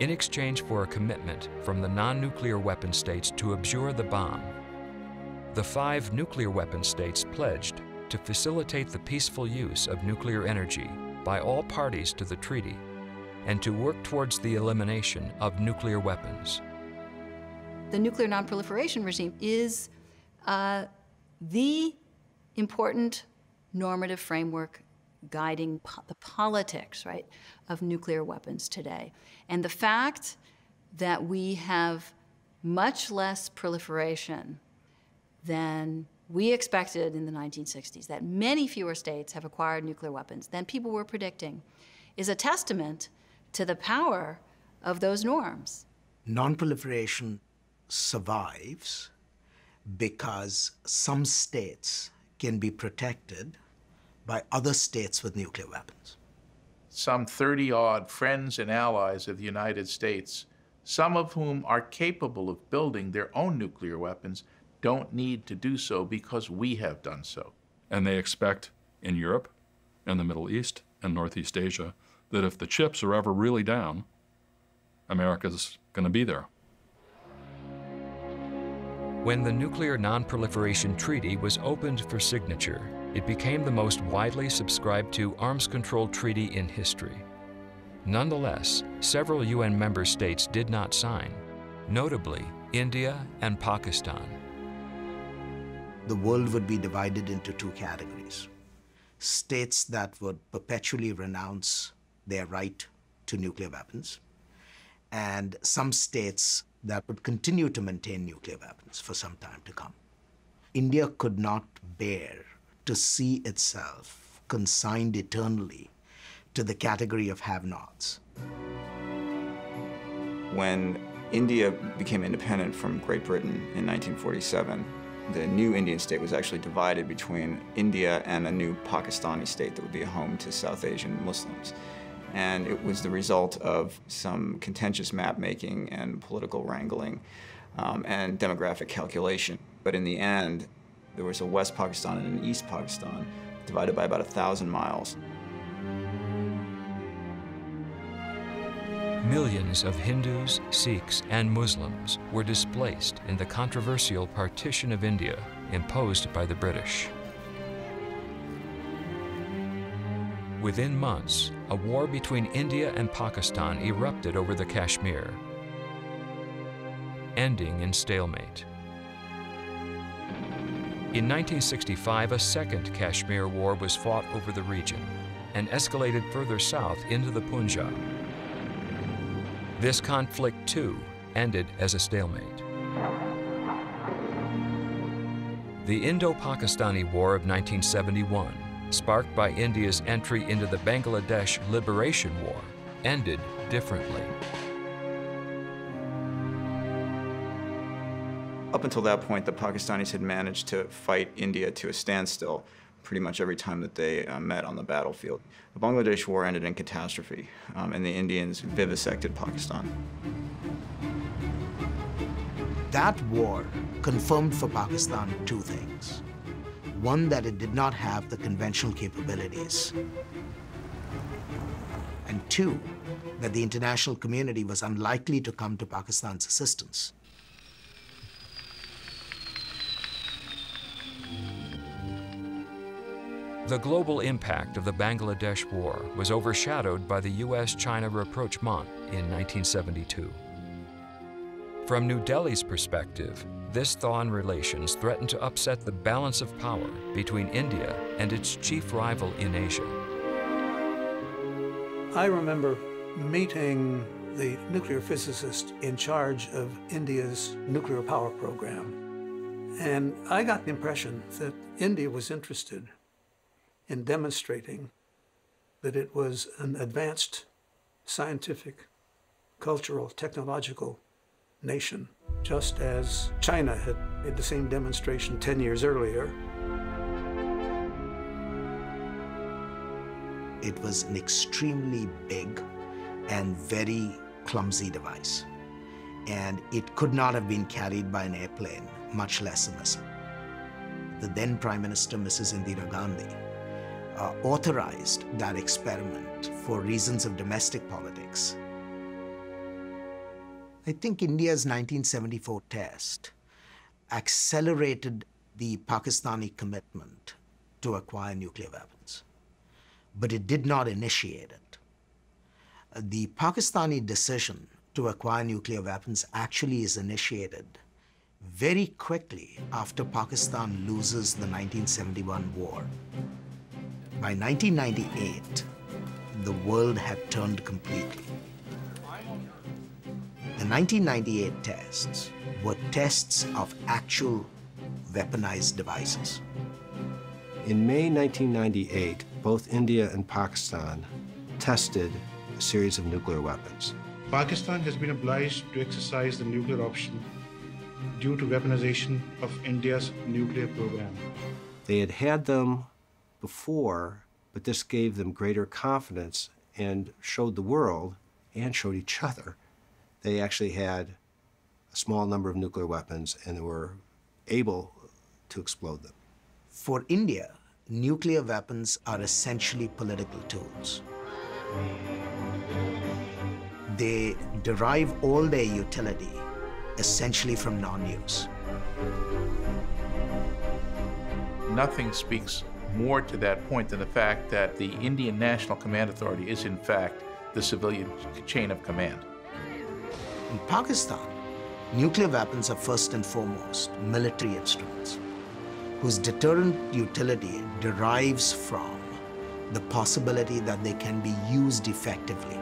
in exchange for a commitment from the non-nuclear weapon states to abjure the bomb. The 5 nuclear weapon states pledged to facilitate the peaceful use of nuclear energy by all parties to the treaty and to work towards the elimination of nuclear weapons. The nuclear non-proliferation regime is the important normative framework guiding the politics, right, of nuclear weapons today. And the fact that we have much less proliferation than we expected in the 1960s, that many fewer states have acquired nuclear weapons than people were predicting, is a testament to the power of those norms. Non-proliferation survives because some states can be protected by other states with nuclear weapons. Some 30-odd friends and allies of the United States, some of whom are capable of building their own nuclear weapons, don't need to do so because we have done so. And they expect in Europe and the Middle East and Northeast Asia that if the chips are ever really down, America's going to be there. When the Nuclear Non-Proliferation Treaty was opened for signature, it became the most widely subscribed to arms control treaty in history. Nonetheless, several UN member states did not sign, notably India and Pakistan. The world would be divided into 2 categories. States that would perpetually renounce their right to nuclear weapons, and some states that would continue to maintain nuclear weapons for some time to come. India could not bear to see itself consigned eternally to the category of have-nots. When India became independent from Great Britain in 1947, the new Indian state was actually divided between India and a new Pakistani state that would be a home to South Asian Muslims. And it was the result of some contentious map-making and political wrangling and demographic calculation. But in the end, there was a West Pakistan and an East Pakistan divided by about 1,000 miles. Millions of Hindus, Sikhs, and Muslims were displaced in the controversial partition of India imposed by the British. Within months, a war between India and Pakistan erupted over the Kashmir, ending in stalemate. In 1965, a second Kashmir war was fought over the region and escalated further south into the Punjab. This conflict, too, ended as a stalemate. The Indo-Pakistani War of 1971, sparked by India's entry into the Bangladesh Liberation War, ended differently. Up until that point, the Pakistanis had managed to fight India to a standstill pretty much every time that they met on the battlefield. The Bangladesh War ended in catastrophe, and the Indians vivisected Pakistan. That war confirmed for Pakistan two things. One, that it did not have the conventional capabilities. And two, that the international community was unlikely to come to Pakistan's assistance. The global impact of the Bangladesh War was overshadowed by the U.S.-China rapprochement in 1972. From New Delhi's perspective, this thaw in relations threatened to upset the balance of power between India and its chief rival in Asia. I remember meeting the nuclear physicist in charge of India's nuclear power program, and I got the impression that India was interested in demonstrating that it was an advanced scientific, cultural, technological nation, just as China had made the same demonstration 10 years earlier. It was an extremely big and very clumsy device, and it could not have been carried by an airplane, much less a missile. The then Prime Minister, Mrs. Indira Gandhi, authorized that experiment for reasons of domestic politics. I think India's 1974 test accelerated the Pakistani commitment to acquire nuclear weapons, but it did not initiate it. The Pakistani decision to acquire nuclear weapons actually is initiated very quickly after Pakistan loses the 1971 war. By 1998, the world had turned completely. The 1998 tests were tests of actual weaponized devices. In May 1998, both India and Pakistan tested a series of nuclear weapons. Pakistan has been obliged to exercise the nuclear option due to weaponization of India's nuclear program. They had had them before, but this gave them greater confidence and showed the world and showed each other they actually had a small number of nuclear weapons and they were able to explode them. For India, nuclear weapons are essentially political tools. They derive all their utility essentially from non-use. Nothing speaks more to that point than the fact that the Indian National Command Authority is in fact the civilian chain of command. In Pakistan, nuclear weapons are first and foremost military instruments whose deterrent utility derives from the possibility that they can be used effectively.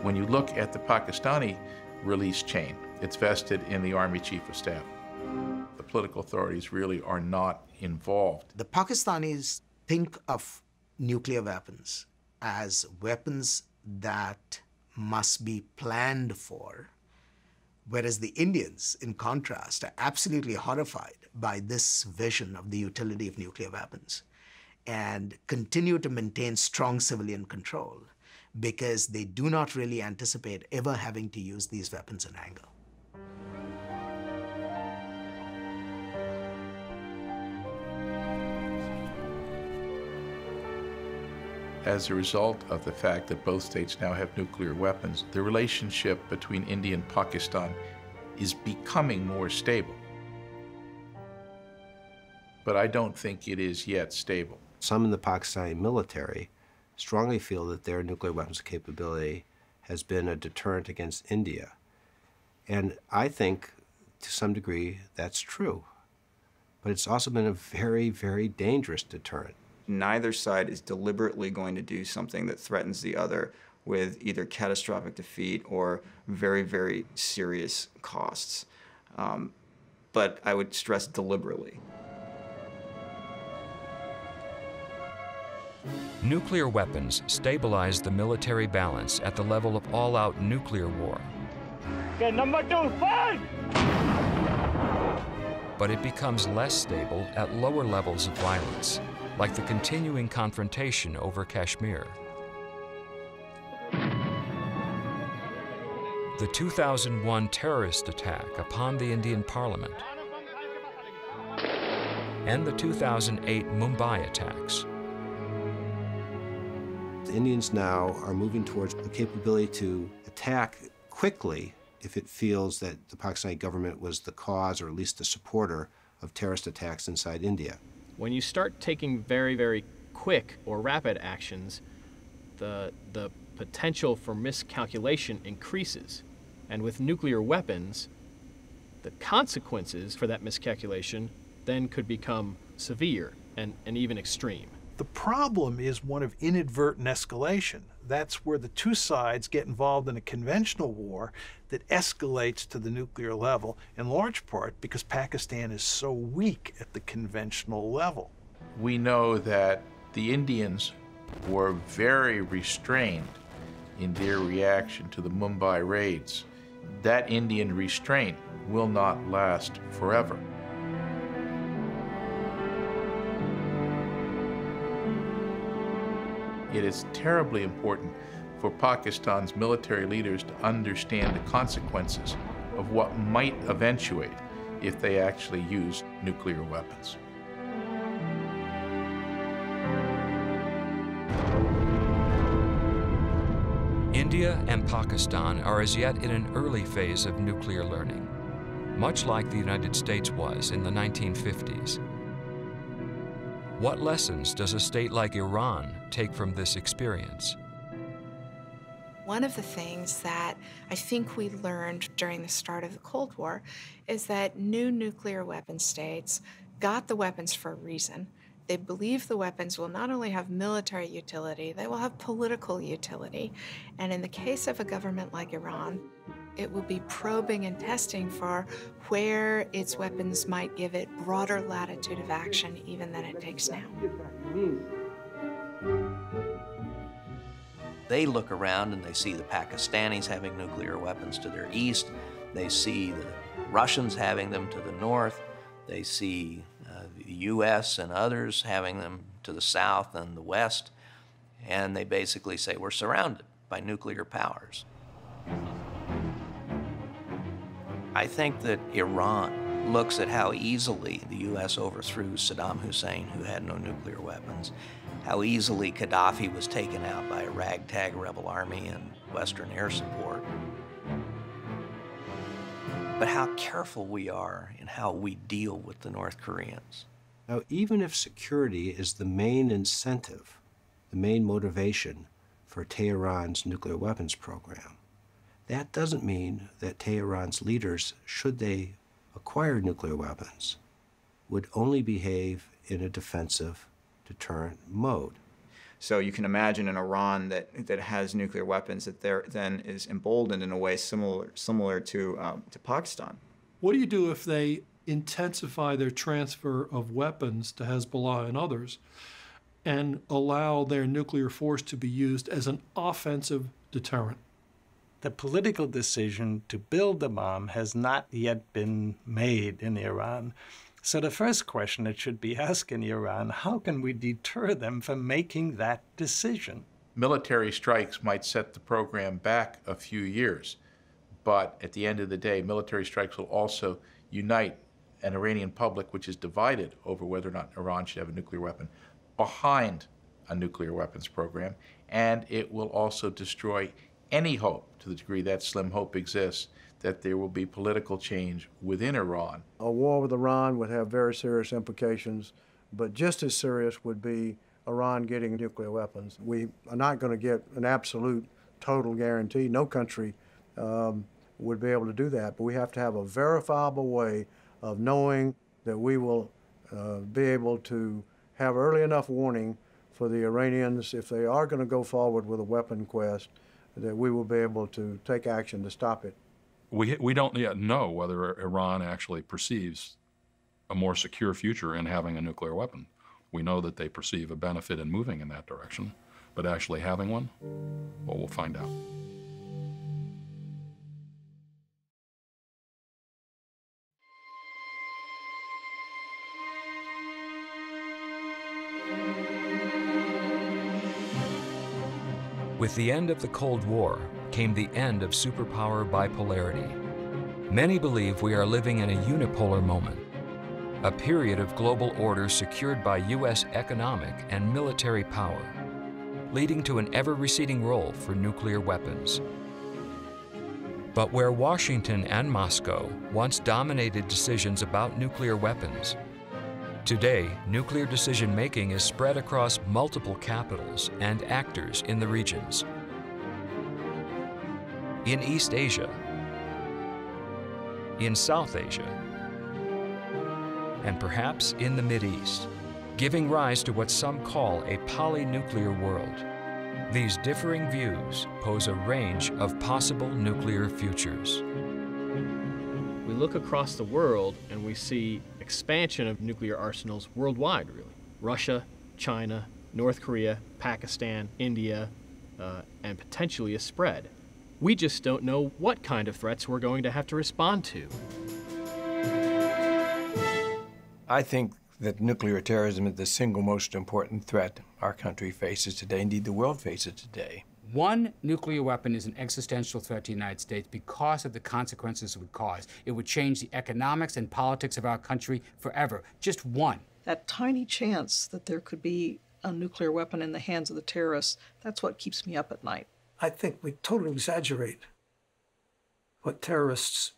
When you look at the Pakistani release chain, it's vested in the Army Chief of Staff. The political authorities really are not involved. The Pakistanis think of nuclear weapons as weapons that must be planned for, whereas the Indians, in contrast, are absolutely horrified by this vision of the utility of nuclear weapons and continue to maintain strong civilian control because they do not really anticipate ever having to use these weapons in anger. As a result of the fact that both states now have nuclear weapons, the relationship between India and Pakistan is becoming more stable. But I don't think it is yet stable. Some in the Pakistani military strongly feel that their nuclear weapons capability has been a deterrent against India. And I think, to some degree, that's true. But it's also been a very, very dangerous deterrent. Neither side is deliberately going to do something that threatens the other with either catastrophic defeat or very, very serious costs. but I would stress deliberately. Nuclear weapons stabilize the military balance at the level of all-out nuclear war. Okay, number 2, fight! But it becomes less stable at lower levels of violence, like the continuing confrontation over Kashmir. The 2001 terrorist attack upon the Indian Parliament, and the 2008 Mumbai attacks. The Indians now are moving towards the capability to attack quickly if it feels that the Pakistani government was the cause, or at least the supporter, of terrorist attacks inside India. When you start taking very, very quick or rapid actions, the potential for miscalculation increases. And with nuclear weapons, the consequences for that miscalculation then could become severe and even extreme. The problem is one of inadvertent escalation. That's where the two sides get involved in a conventional war that escalates to the nuclear level, in large part because Pakistan is so weak at the conventional level. We know that the Indians were very restrained in their reaction to the Mumbai raids. That Indian restraint will not last forever. It is terribly important for Pakistan's military leaders to understand the consequences of what might eventuate if they actually use nuclear weapons. India and Pakistan are as yet in an early phase of nuclear learning, much like the United States was in the 1950s. What lessons does a state like Iran take from this experience? One of the things that I think we learned during the start of the Cold War is that new nuclear weapon states got the weapons for a reason. They believe the weapons will not only have military utility, they will have political utility. And in the case of a government like Iran, it will be probing and testing for where its weapons might give it broader latitude of action even than it takes now. They look around and they see the Pakistanis having nuclear weapons to their east. They see the Russians having them to the north. They see the U.S. and others having them to the south and the west. And they basically say, we're surrounded by nuclear powers. I think that Iran looks at how easily the U.S. overthrew Saddam Hussein, who had no nuclear weapons, how easily Gaddafi was taken out by a ragtag rebel army and Western air support, but how careful we are in how we deal with the North Koreans. Now, even if security is the main incentive, the main motivation for Tehran's nuclear weapons program, that doesn't mean that Tehran's leaders, should they acquire nuclear weapons, would only behave in a defensive, deterrent mode. So you can imagine an Iran that has nuclear weapons that then is emboldened in a way similar to Pakistan. What do you do if they intensify their transfer of weapons to Hezbollah and others and allow their nuclear force to be used as an offensive deterrent? The political decision to build the bomb has not yet been made in Iran. So the first question that should be asked in Iran, how can we deter them from making that decision? Military strikes might set the program back a few years, but at the end of the day, military strikes will also unite an Iranian public which is divided over whether or not Iran should have a nuclear weapon behind a nuclear weapons program, and it will also destroy any hope, to the degree that slim hope exists, that there will be political change within Iran. A war with Iran would have very serious implications, but just as serious would be Iran getting nuclear weapons. We are not going to get an absolute total guarantee. No country would be able to do that, but we have to have a verifiable way of knowing that we will be able to have early enough warning for the Iranians, if they are going to go forward with a weapon quest, that we will be able to take action to stop it. We don't yet know whether Iran actually perceives a more secure future in having a nuclear weapon. We know that they perceive a benefit in moving in that direction, but actually having one, well, we'll find out. With the end of the Cold War came the end of superpower bipolarity. Many believe we are living in a unipolar moment, a period of global order secured by U.S. economic and military power, leading to an ever-receding role for nuclear weapons. But where Washington and Moscow once dominated decisions about nuclear weapons, today, nuclear decision-making is spread across multiple capitals and actors in the regions. In East Asia, in South Asia, and perhaps in the Mideast, giving rise to what some call a polynuclear world. These differing views pose a range of possible nuclear futures. We look across the world and we see expansion of nuclear arsenals worldwide, really. Russia, China, North Korea, Pakistan, India, and potentially a spread. We just don't know what kind of threats we're going to have to respond to. I think that nuclear terrorism is the single most important threat our country faces today, indeed the world faces today. One nuclear weapon is an existential threat to the United States because of the consequences it would cause. It would change the economics and politics of our country forever. Just one. That tiny chance that there could be a nuclear weapon in the hands of the terrorists, that's what keeps me up at night. I think we totally exaggerate what terrorists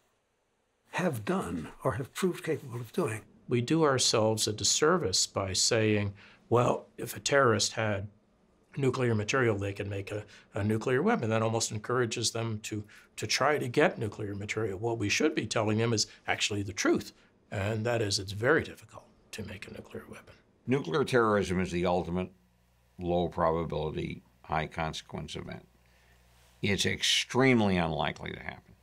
have done or have proved capable of doing. We do ourselves a disservice by saying, well, if a terrorist had nuclear material, they can make a nuclear weapon. That almost encourages them to try to get nuclear material. What we should be telling them is actually the truth, and that is it's very difficult to make a nuclear weapon. Nuclear terrorism is the ultimate low probability, high consequence event. It's extremely unlikely to happen.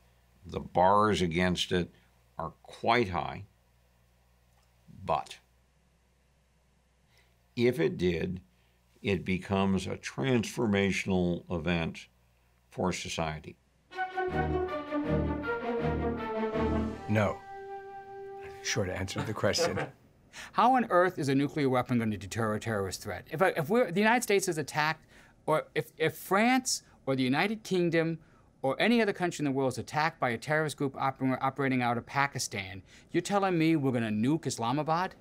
The bars against it are quite high, but if it did, it becomes a transformational event for society. No. Short answer to the question. How on earth is a nuclear weapon going to deter a terrorist threat? If the United States is attacked, or if France or the United Kingdom or any other country in the world is attacked by a terrorist group operating out of Pakistan, you're telling me we're going to nuke Islamabad?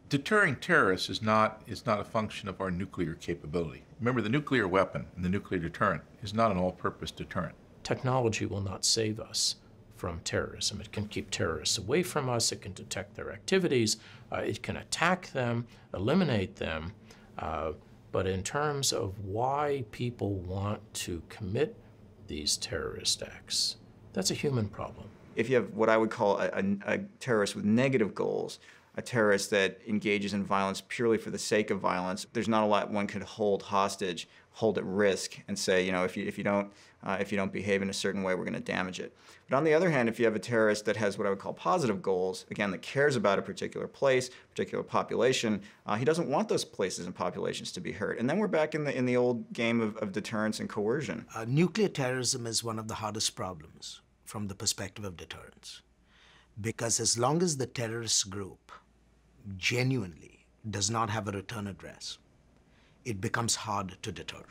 Deterring terrorists is not a function of our nuclear capability. Remember, the nuclear weapon and the nuclear deterrent is not an all-purpose deterrent. Technology will not save us from terrorism. It can keep terrorists away from us. It can detect their activities. It can attack them, eliminate them. But in terms of why people want to commit these terrorist acts, that's a human problem. If you have what I would call a terrorist with negative goals, a terrorist that engages in violence purely for the sake of violence, there's not a lot one could hold hostage, hold at risk, and say, you know, if you don't behave in a certain way, we're going to damage it. But on the other hand, if you have a terrorist that has what I would call positive goals, again, that cares about a particular place, particular population, he doesn't want those places and populations to be hurt. And then we're back in the old game of deterrence and coercion. Nuclear terrorism is one of the hardest problems from the perspective of deterrence, because as long as the terrorist group genuinely does not have a return address, it becomes hard to deter.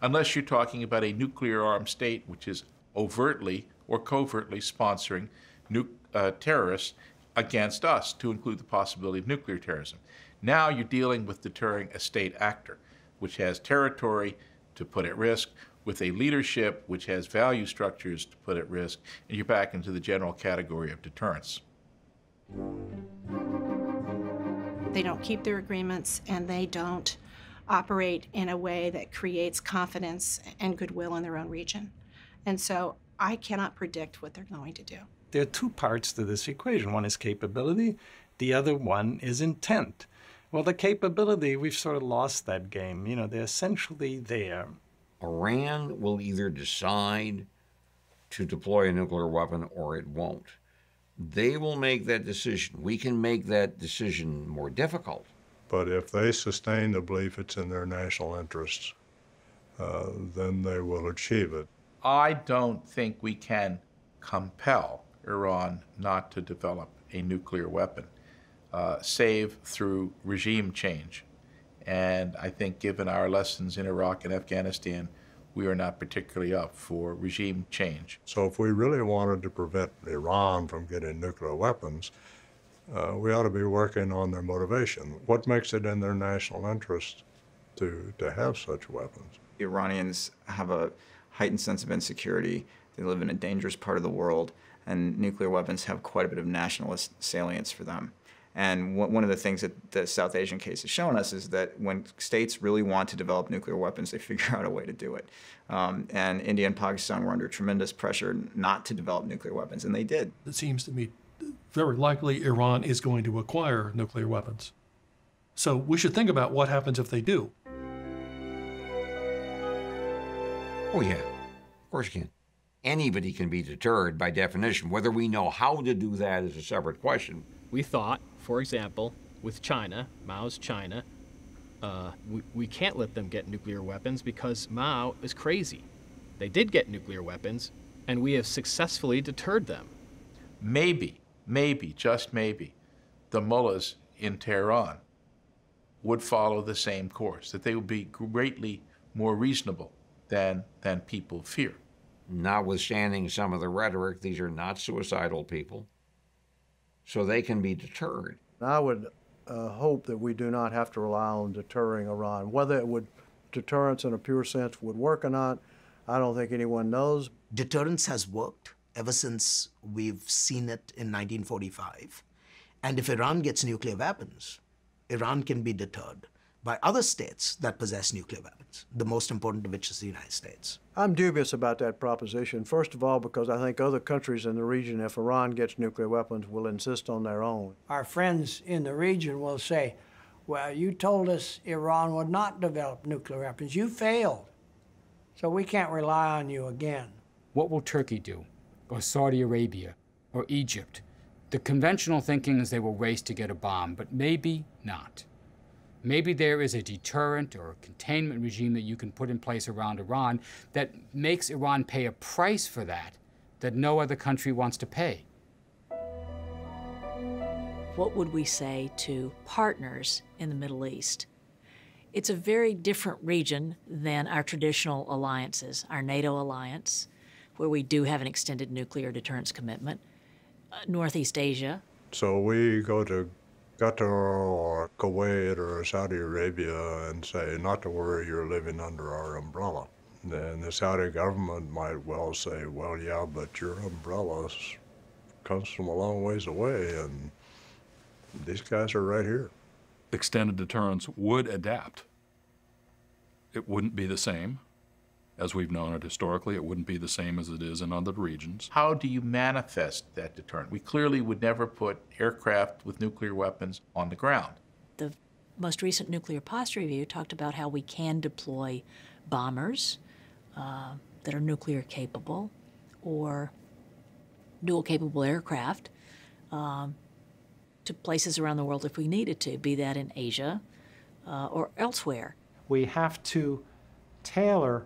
Unless you're talking about a nuclear-armed state which is overtly or covertly sponsoring terrorists against us, to include the possibility of nuclear terrorism. Now you're dealing with deterring a state actor, which has territory to put at risk, with a leadership which has value structures to put at risk, and you're back into the general category of deterrence. They don't keep their agreements, and they don't operate in a way that creates confidence and goodwill in their own region. And so I cannot predict what they're going to do. There are two parts to this equation. One is capability, the other one is intent. Well, the capability, we've sort of lost that game. You know, they're essentially there. Iran will either decide to deploy a nuclear weapon or it won't. They will make that decision. We can make that decision more difficult. But if they sustain the belief it's in their national interests, then they will achieve it. I don't think we can compel Iran not to develop a nuclear weapon, save through regime change. And I think given our lessons in Iraq and Afghanistan, we are not particularly up for regime change. So if we really wanted to prevent Iran from getting nuclear weapons, we ought to be working on their motivation. What makes it in their national interest to have such weapons? Iranians have a heightened sense of insecurity. They live in a dangerous part of the world, and nuclear weapons have quite a bit of nationalist salience for them. And one of the things that the South Asian case has shown us is that when states really want to develop nuclear weapons, they figure out a way to do it. And India and Pakistan were under tremendous pressure not to develop nuclear weapons, and they did. It seems to me very likely Iran is going to acquire nuclear weapons. So we should think about what happens if they do. Oh, yeah, of course you can. Anybody can be deterred by definition. Whether we know how to do that is a separate question. We thought, for example, with China, Mao's China, we can't let them get nuclear weapons because Mao is crazy. They did get nuclear weapons, and we have successfully deterred them. Maybe, just maybe, the mullahs in Tehran would follow the same course, that they would be greatly more reasonable than people fear. Notwithstanding some of the rhetoric, these are not suicidal people, so they can be deterred. I would hope that we do not have to rely on deterring Iran. Whether deterrence in a pure sense would work or not, I don't think anyone knows. Deterrence has worked ever since we've seen it in 1945. And if Iran gets nuclear weapons, Iran can be deterred by other states that possess nuclear weapons, the most important of which is the United States. I'm dubious about that proposition. First of all, because I think other countries in the region, if Iran gets nuclear weapons, will insist on their own. Our friends in the region will say, well, you told us Iran would not develop nuclear weapons. You failed. So we can't rely on you again. What will Turkey do? Or Saudi Arabia? Or Egypt? The conventional thinking is they will race to get a bomb, but maybe not. Maybe there is a deterrent or a containment regime that you can put in place around Iran that makes Iran pay a price for that no other country wants to pay. What would we say to partners in the Middle East? It's a very different region than our traditional alliances, our NATO alliance, where we do have an extended nuclear deterrence commitment, Northeast Asia. So we go to Qatar or Kuwait or Saudi Arabia and say, not to worry, you're living under our umbrella. Then the Saudi government might well say, well, yeah, but your umbrella comes from a long ways away, and these guys are right here. Extended deterrence would adapt. It wouldn't be the same as we've known it historically. It wouldn't be the same as it is in other regions. How do you manifest that deterrent? We clearly would never put aircraft with nuclear weapons on the ground. The most recent nuclear posture review talked about how we can deploy bombers that are nuclear capable or dual capable aircraft to places around the world if we needed to, be that in Asia or elsewhere. We have to tailor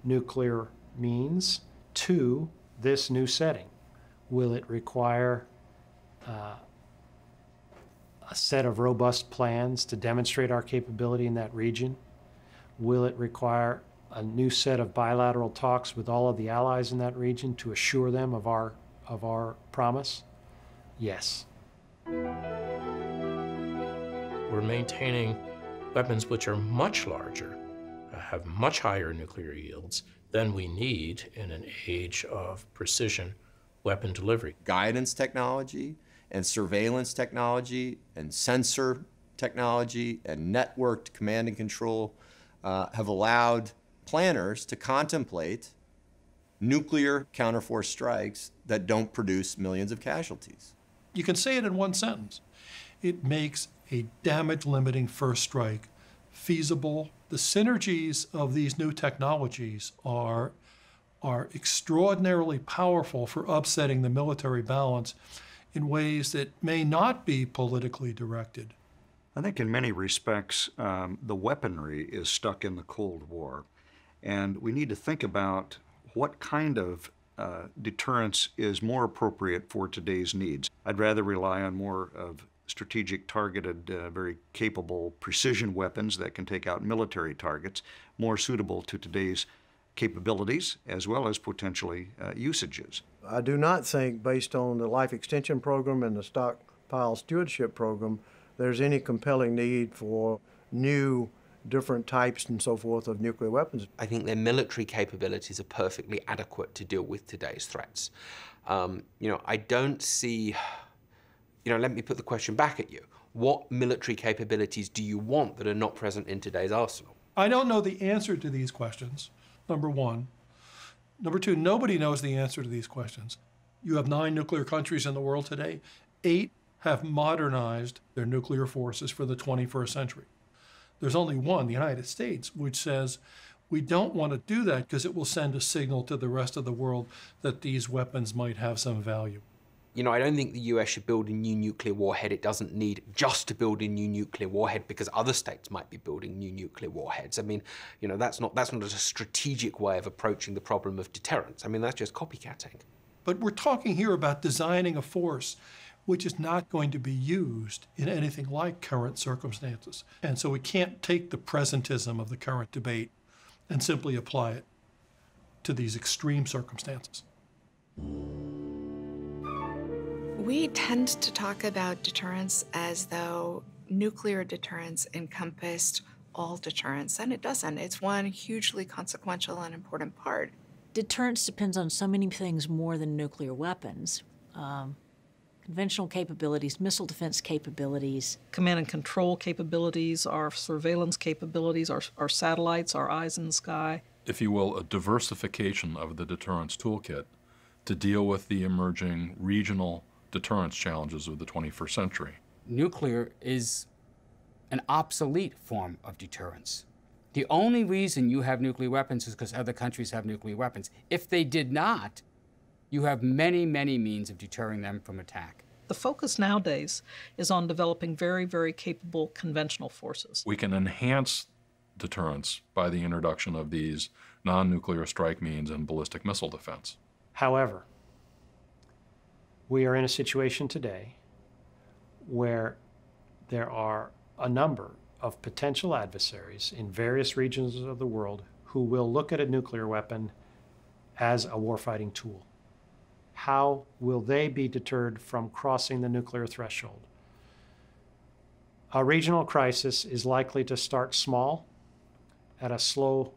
nuclear means to this new setting. Will it require a set of robust plans to demonstrate our capability in that region? Will it require a new set of bilateral talks with all of the allies in that region to assure them of our promise? Yes. We're maintaining weapons which are much larger, have much higher nuclear yields than we need in an age of precision weapon delivery. Guidance technology and surveillance technology and sensor technology and networked command and control have allowed planners to contemplate nuclear counterforce strikes that don't produce millions of casualties. You can say it in one sentence. It makes a damage-limiting first strike feasible. The synergies of these new technologies are are extraordinarily powerful for upsetting the military balance in ways that may not be politically directed. I think in many respects, the weaponry is stuck in the Cold War. And we need to think about what kind of deterrence is more appropriate for today's needs. I'd rather rely on more of strategic, targeted, very capable precision weapons that can take out military targets, more suitable to today's capabilities as well as potentially usages. I do not think, based on the Life Extension Program and the Stockpile Stewardship Program, there's any compelling need for new, different types and so forth of nuclear weapons. I think their military capabilities are perfectly adequate to deal with today's threats. I don't see, let me put the question back at you. What military capabilities do you want that are not present in today's arsenal? I don't know the answer to these questions, number one. Number two, nobody knows the answer to these questions. You have 9 nuclear countries in the world today. 8 have modernized their nuclear forces for the 21st century. There's only one, the United States, which says we don't want to do that because it will send a signal to the rest of the world that these weapons might have some value. I don't think the US should build a new nuclear warhead. It doesn't need just to build a new nuclear warhead because other states might be building new nuclear warheads. That's not a strategic way of approaching the problem of deterrence. That's just copycatting. But we're talking here about designing a force which is not going to be used in anything like current circumstances. And so we can't take the presentism of the current debate and simply apply it to these extreme circumstances. We tend to talk about deterrence as though nuclear deterrence encompassed all deterrence, and it doesn't. It's one hugely consequential and important part. Deterrence depends on so many things more than nuclear weapons. Conventional capabilities, missile defense capabilities. Command and control capabilities, our surveillance capabilities, our satellites, our eyes in the sky. If you will, a diversification of the deterrence toolkit to deal with the emerging regional deterrence challenges of the 21st century. Nuclear is an obsolete form of deterrence. The only reason you have nuclear weapons is because other countries have nuclear weapons. If they did not, you have many, many means of deterring them from attack. The focus nowadays is on developing very, very capable conventional forces. We can enhance deterrence by the introduction of these non-nuclear strike means and ballistic missile defense. However, we are in a situation today where there are a number of potential adversaries in various regions of the world who will look at a nuclear weapon as a warfighting tool. How will they be deterred from crossing the nuclear threshold? A regional crisis is likely to start small, at a slow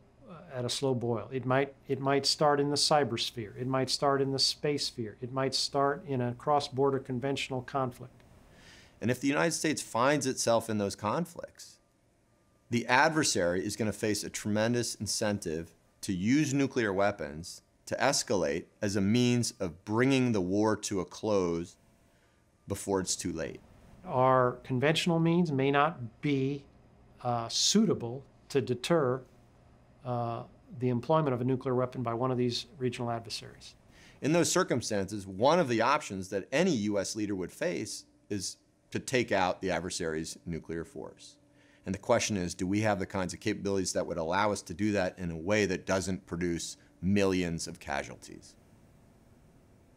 boil. It might start in the cybersphere. It might start in the space sphere. It might start in a cross-border conventional conflict. And if the United States finds itself in those conflicts, the adversary is going to face a tremendous incentive to use nuclear weapons to escalate as a means of bringing the war to a close before it's too late. Our conventional means may not be suitable to deter the employment of a nuclear weapon by one of these regional adversaries. In those circumstances, one of the options that any U.S. leader would face is to take out the adversary's nuclear force. And the question is, do we have the kinds of capabilities that would allow us to do that in a way that doesn't produce millions of casualties?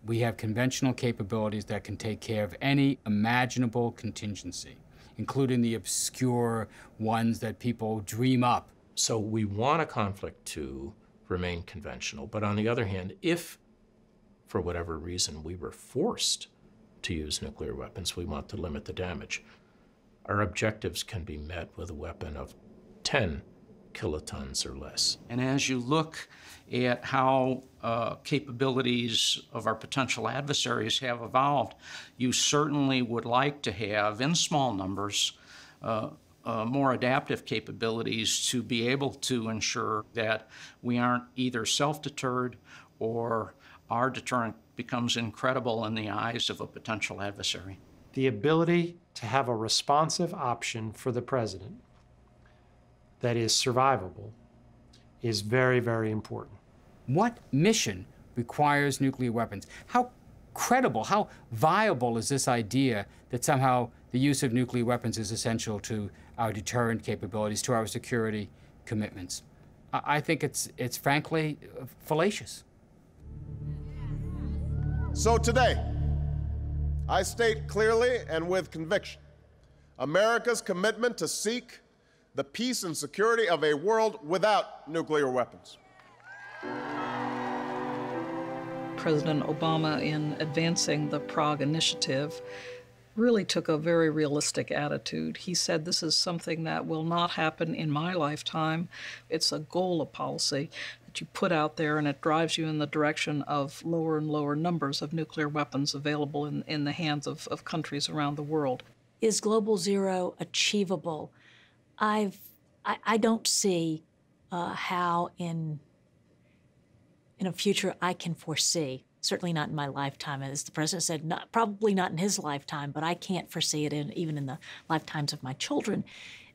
We have conventional capabilities that can take care of any imaginable contingency, including the obscure ones that people dream up. So we want a conflict to remain conventional, but on the other hand, if for whatever reason we were forced to use nuclear weapons, we want to limit the damage. Our objectives can be met with a weapon of 10 kilotons or less. And as you look at how capabilities of our potential adversaries have evolved, you certainly would like to have, in small numbers, more adaptive capabilities to be able to ensure that we aren't either self-deterred or our deterrent becomes incredible in the eyes of a potential adversary. The ability to have a responsive option for the president that is survivable is very, very important. What mission requires nuclear weapons? How credible, how viable is this idea that somehow the use of nuclear weapons is essential to our deterrent capabilities, to our security commitments? I think it's frankly fallacious. So today, I state clearly and with conviction America's commitment to seek the peace and security of a world without nuclear weapons. President Obama, in advancing the Prague Initiative, really took a very realistic attitude. He said, this is something that will not happen in my lifetime. It's a goal of policy that you put out there, and it drives you in the direction of lower and lower numbers of nuclear weapons available in the hands of countries around the world. Is global zero achievable? I don't see how in a future I can foresee, certainly not in my lifetime, as the president said, probably not in his lifetime, but I can't foresee it even in the lifetimes of my children,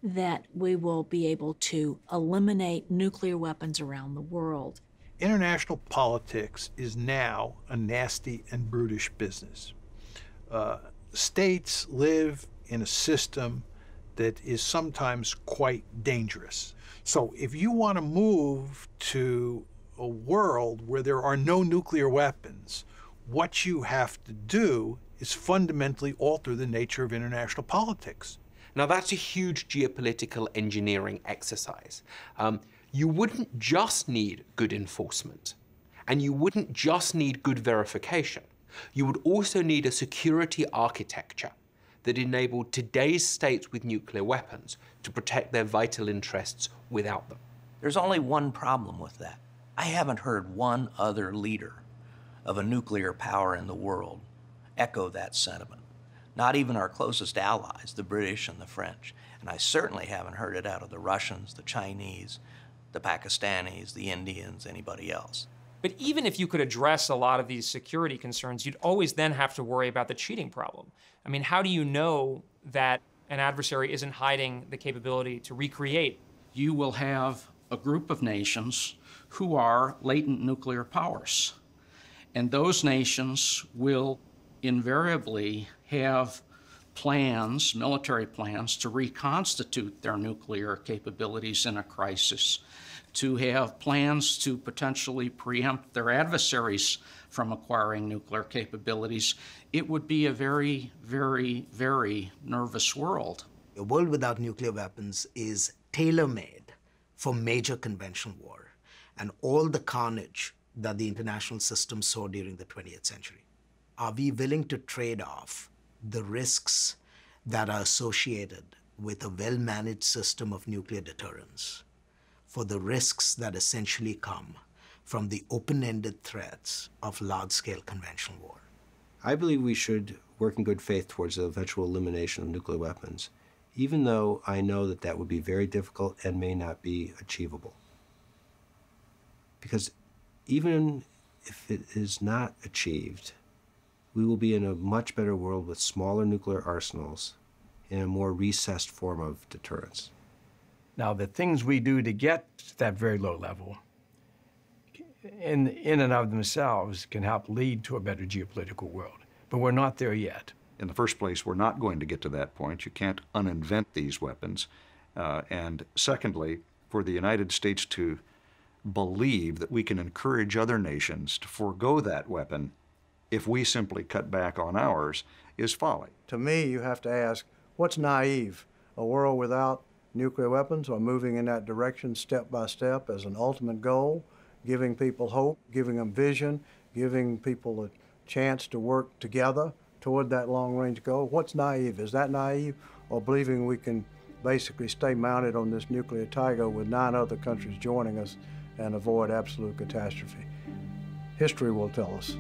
that we will be able to eliminate nuclear weapons around the world. International politics is now a nasty and brutish business. States live in a system that is sometimes quite dangerous. So if you want to move to a world where there are no nuclear weapons, what you have to do is fundamentally alter the nature of international politics. Now that's a huge geopolitical engineering exercise. You wouldn't just need good enforcement, and you wouldn't just need good verification. You would also need a security architecture that enabled today's states with nuclear weapons to protect their vital interests without them. There's only one problem with that. I haven't heard one other leader of a nuclear power in the world echo that sentiment. Not even our closest allies, the British and the French. And I certainly haven't heard it out of the Russians, the Chinese, the Pakistanis, the Indians, anybody else. But even if you could address a lot of these security concerns, you'd always then have to worry about the cheating problem. I mean, how do you know that an adversary isn't hiding the capability to recreate? You will have a group of nations who are latent nuclear powers. And those nations will invariably have plans, military plans, to reconstitute their nuclear capabilities in a crisis, to have plans to potentially preempt their adversaries from acquiring nuclear capabilities. It would be a very, very, very nervous world. A world without nuclear weapons is tailor-made for major conventional war and all the carnage that the international system saw during the 20th century. Are we willing to trade off the risks that are associated with a well-managed system of nuclear deterrence for the risks that essentially come from the open-ended threats of large-scale conventional war? I believe we should work in good faith towards the eventual elimination of nuclear weapons, even though I know that that would be very difficult and may not be achievable. Because even if it is not achieved, we will be in a much better world with smaller nuclear arsenals in a more recessed form of deterrence. Now, the things we do to get to that very low level, in and of themselves, can help lead to a better geopolitical world. But we're not there yet. In the first place, we're not going to get to that point. You can't uninvent these weapons. And secondly, for the United States to believe that we can encourage other nations to forego that weapon if we simply cut back on ours is folly. To me, you have to ask, what's naive? A world without nuclear weapons, or moving in that direction step by step as an ultimate goal, giving people hope, giving them vision, giving people a chance to work together toward that long-range goal? What's naive? Is that naive, or believing we can basically stay mounted on this nuclear tiger with 9 other countries joining us and avoid absolute catastrophe? History will tell us.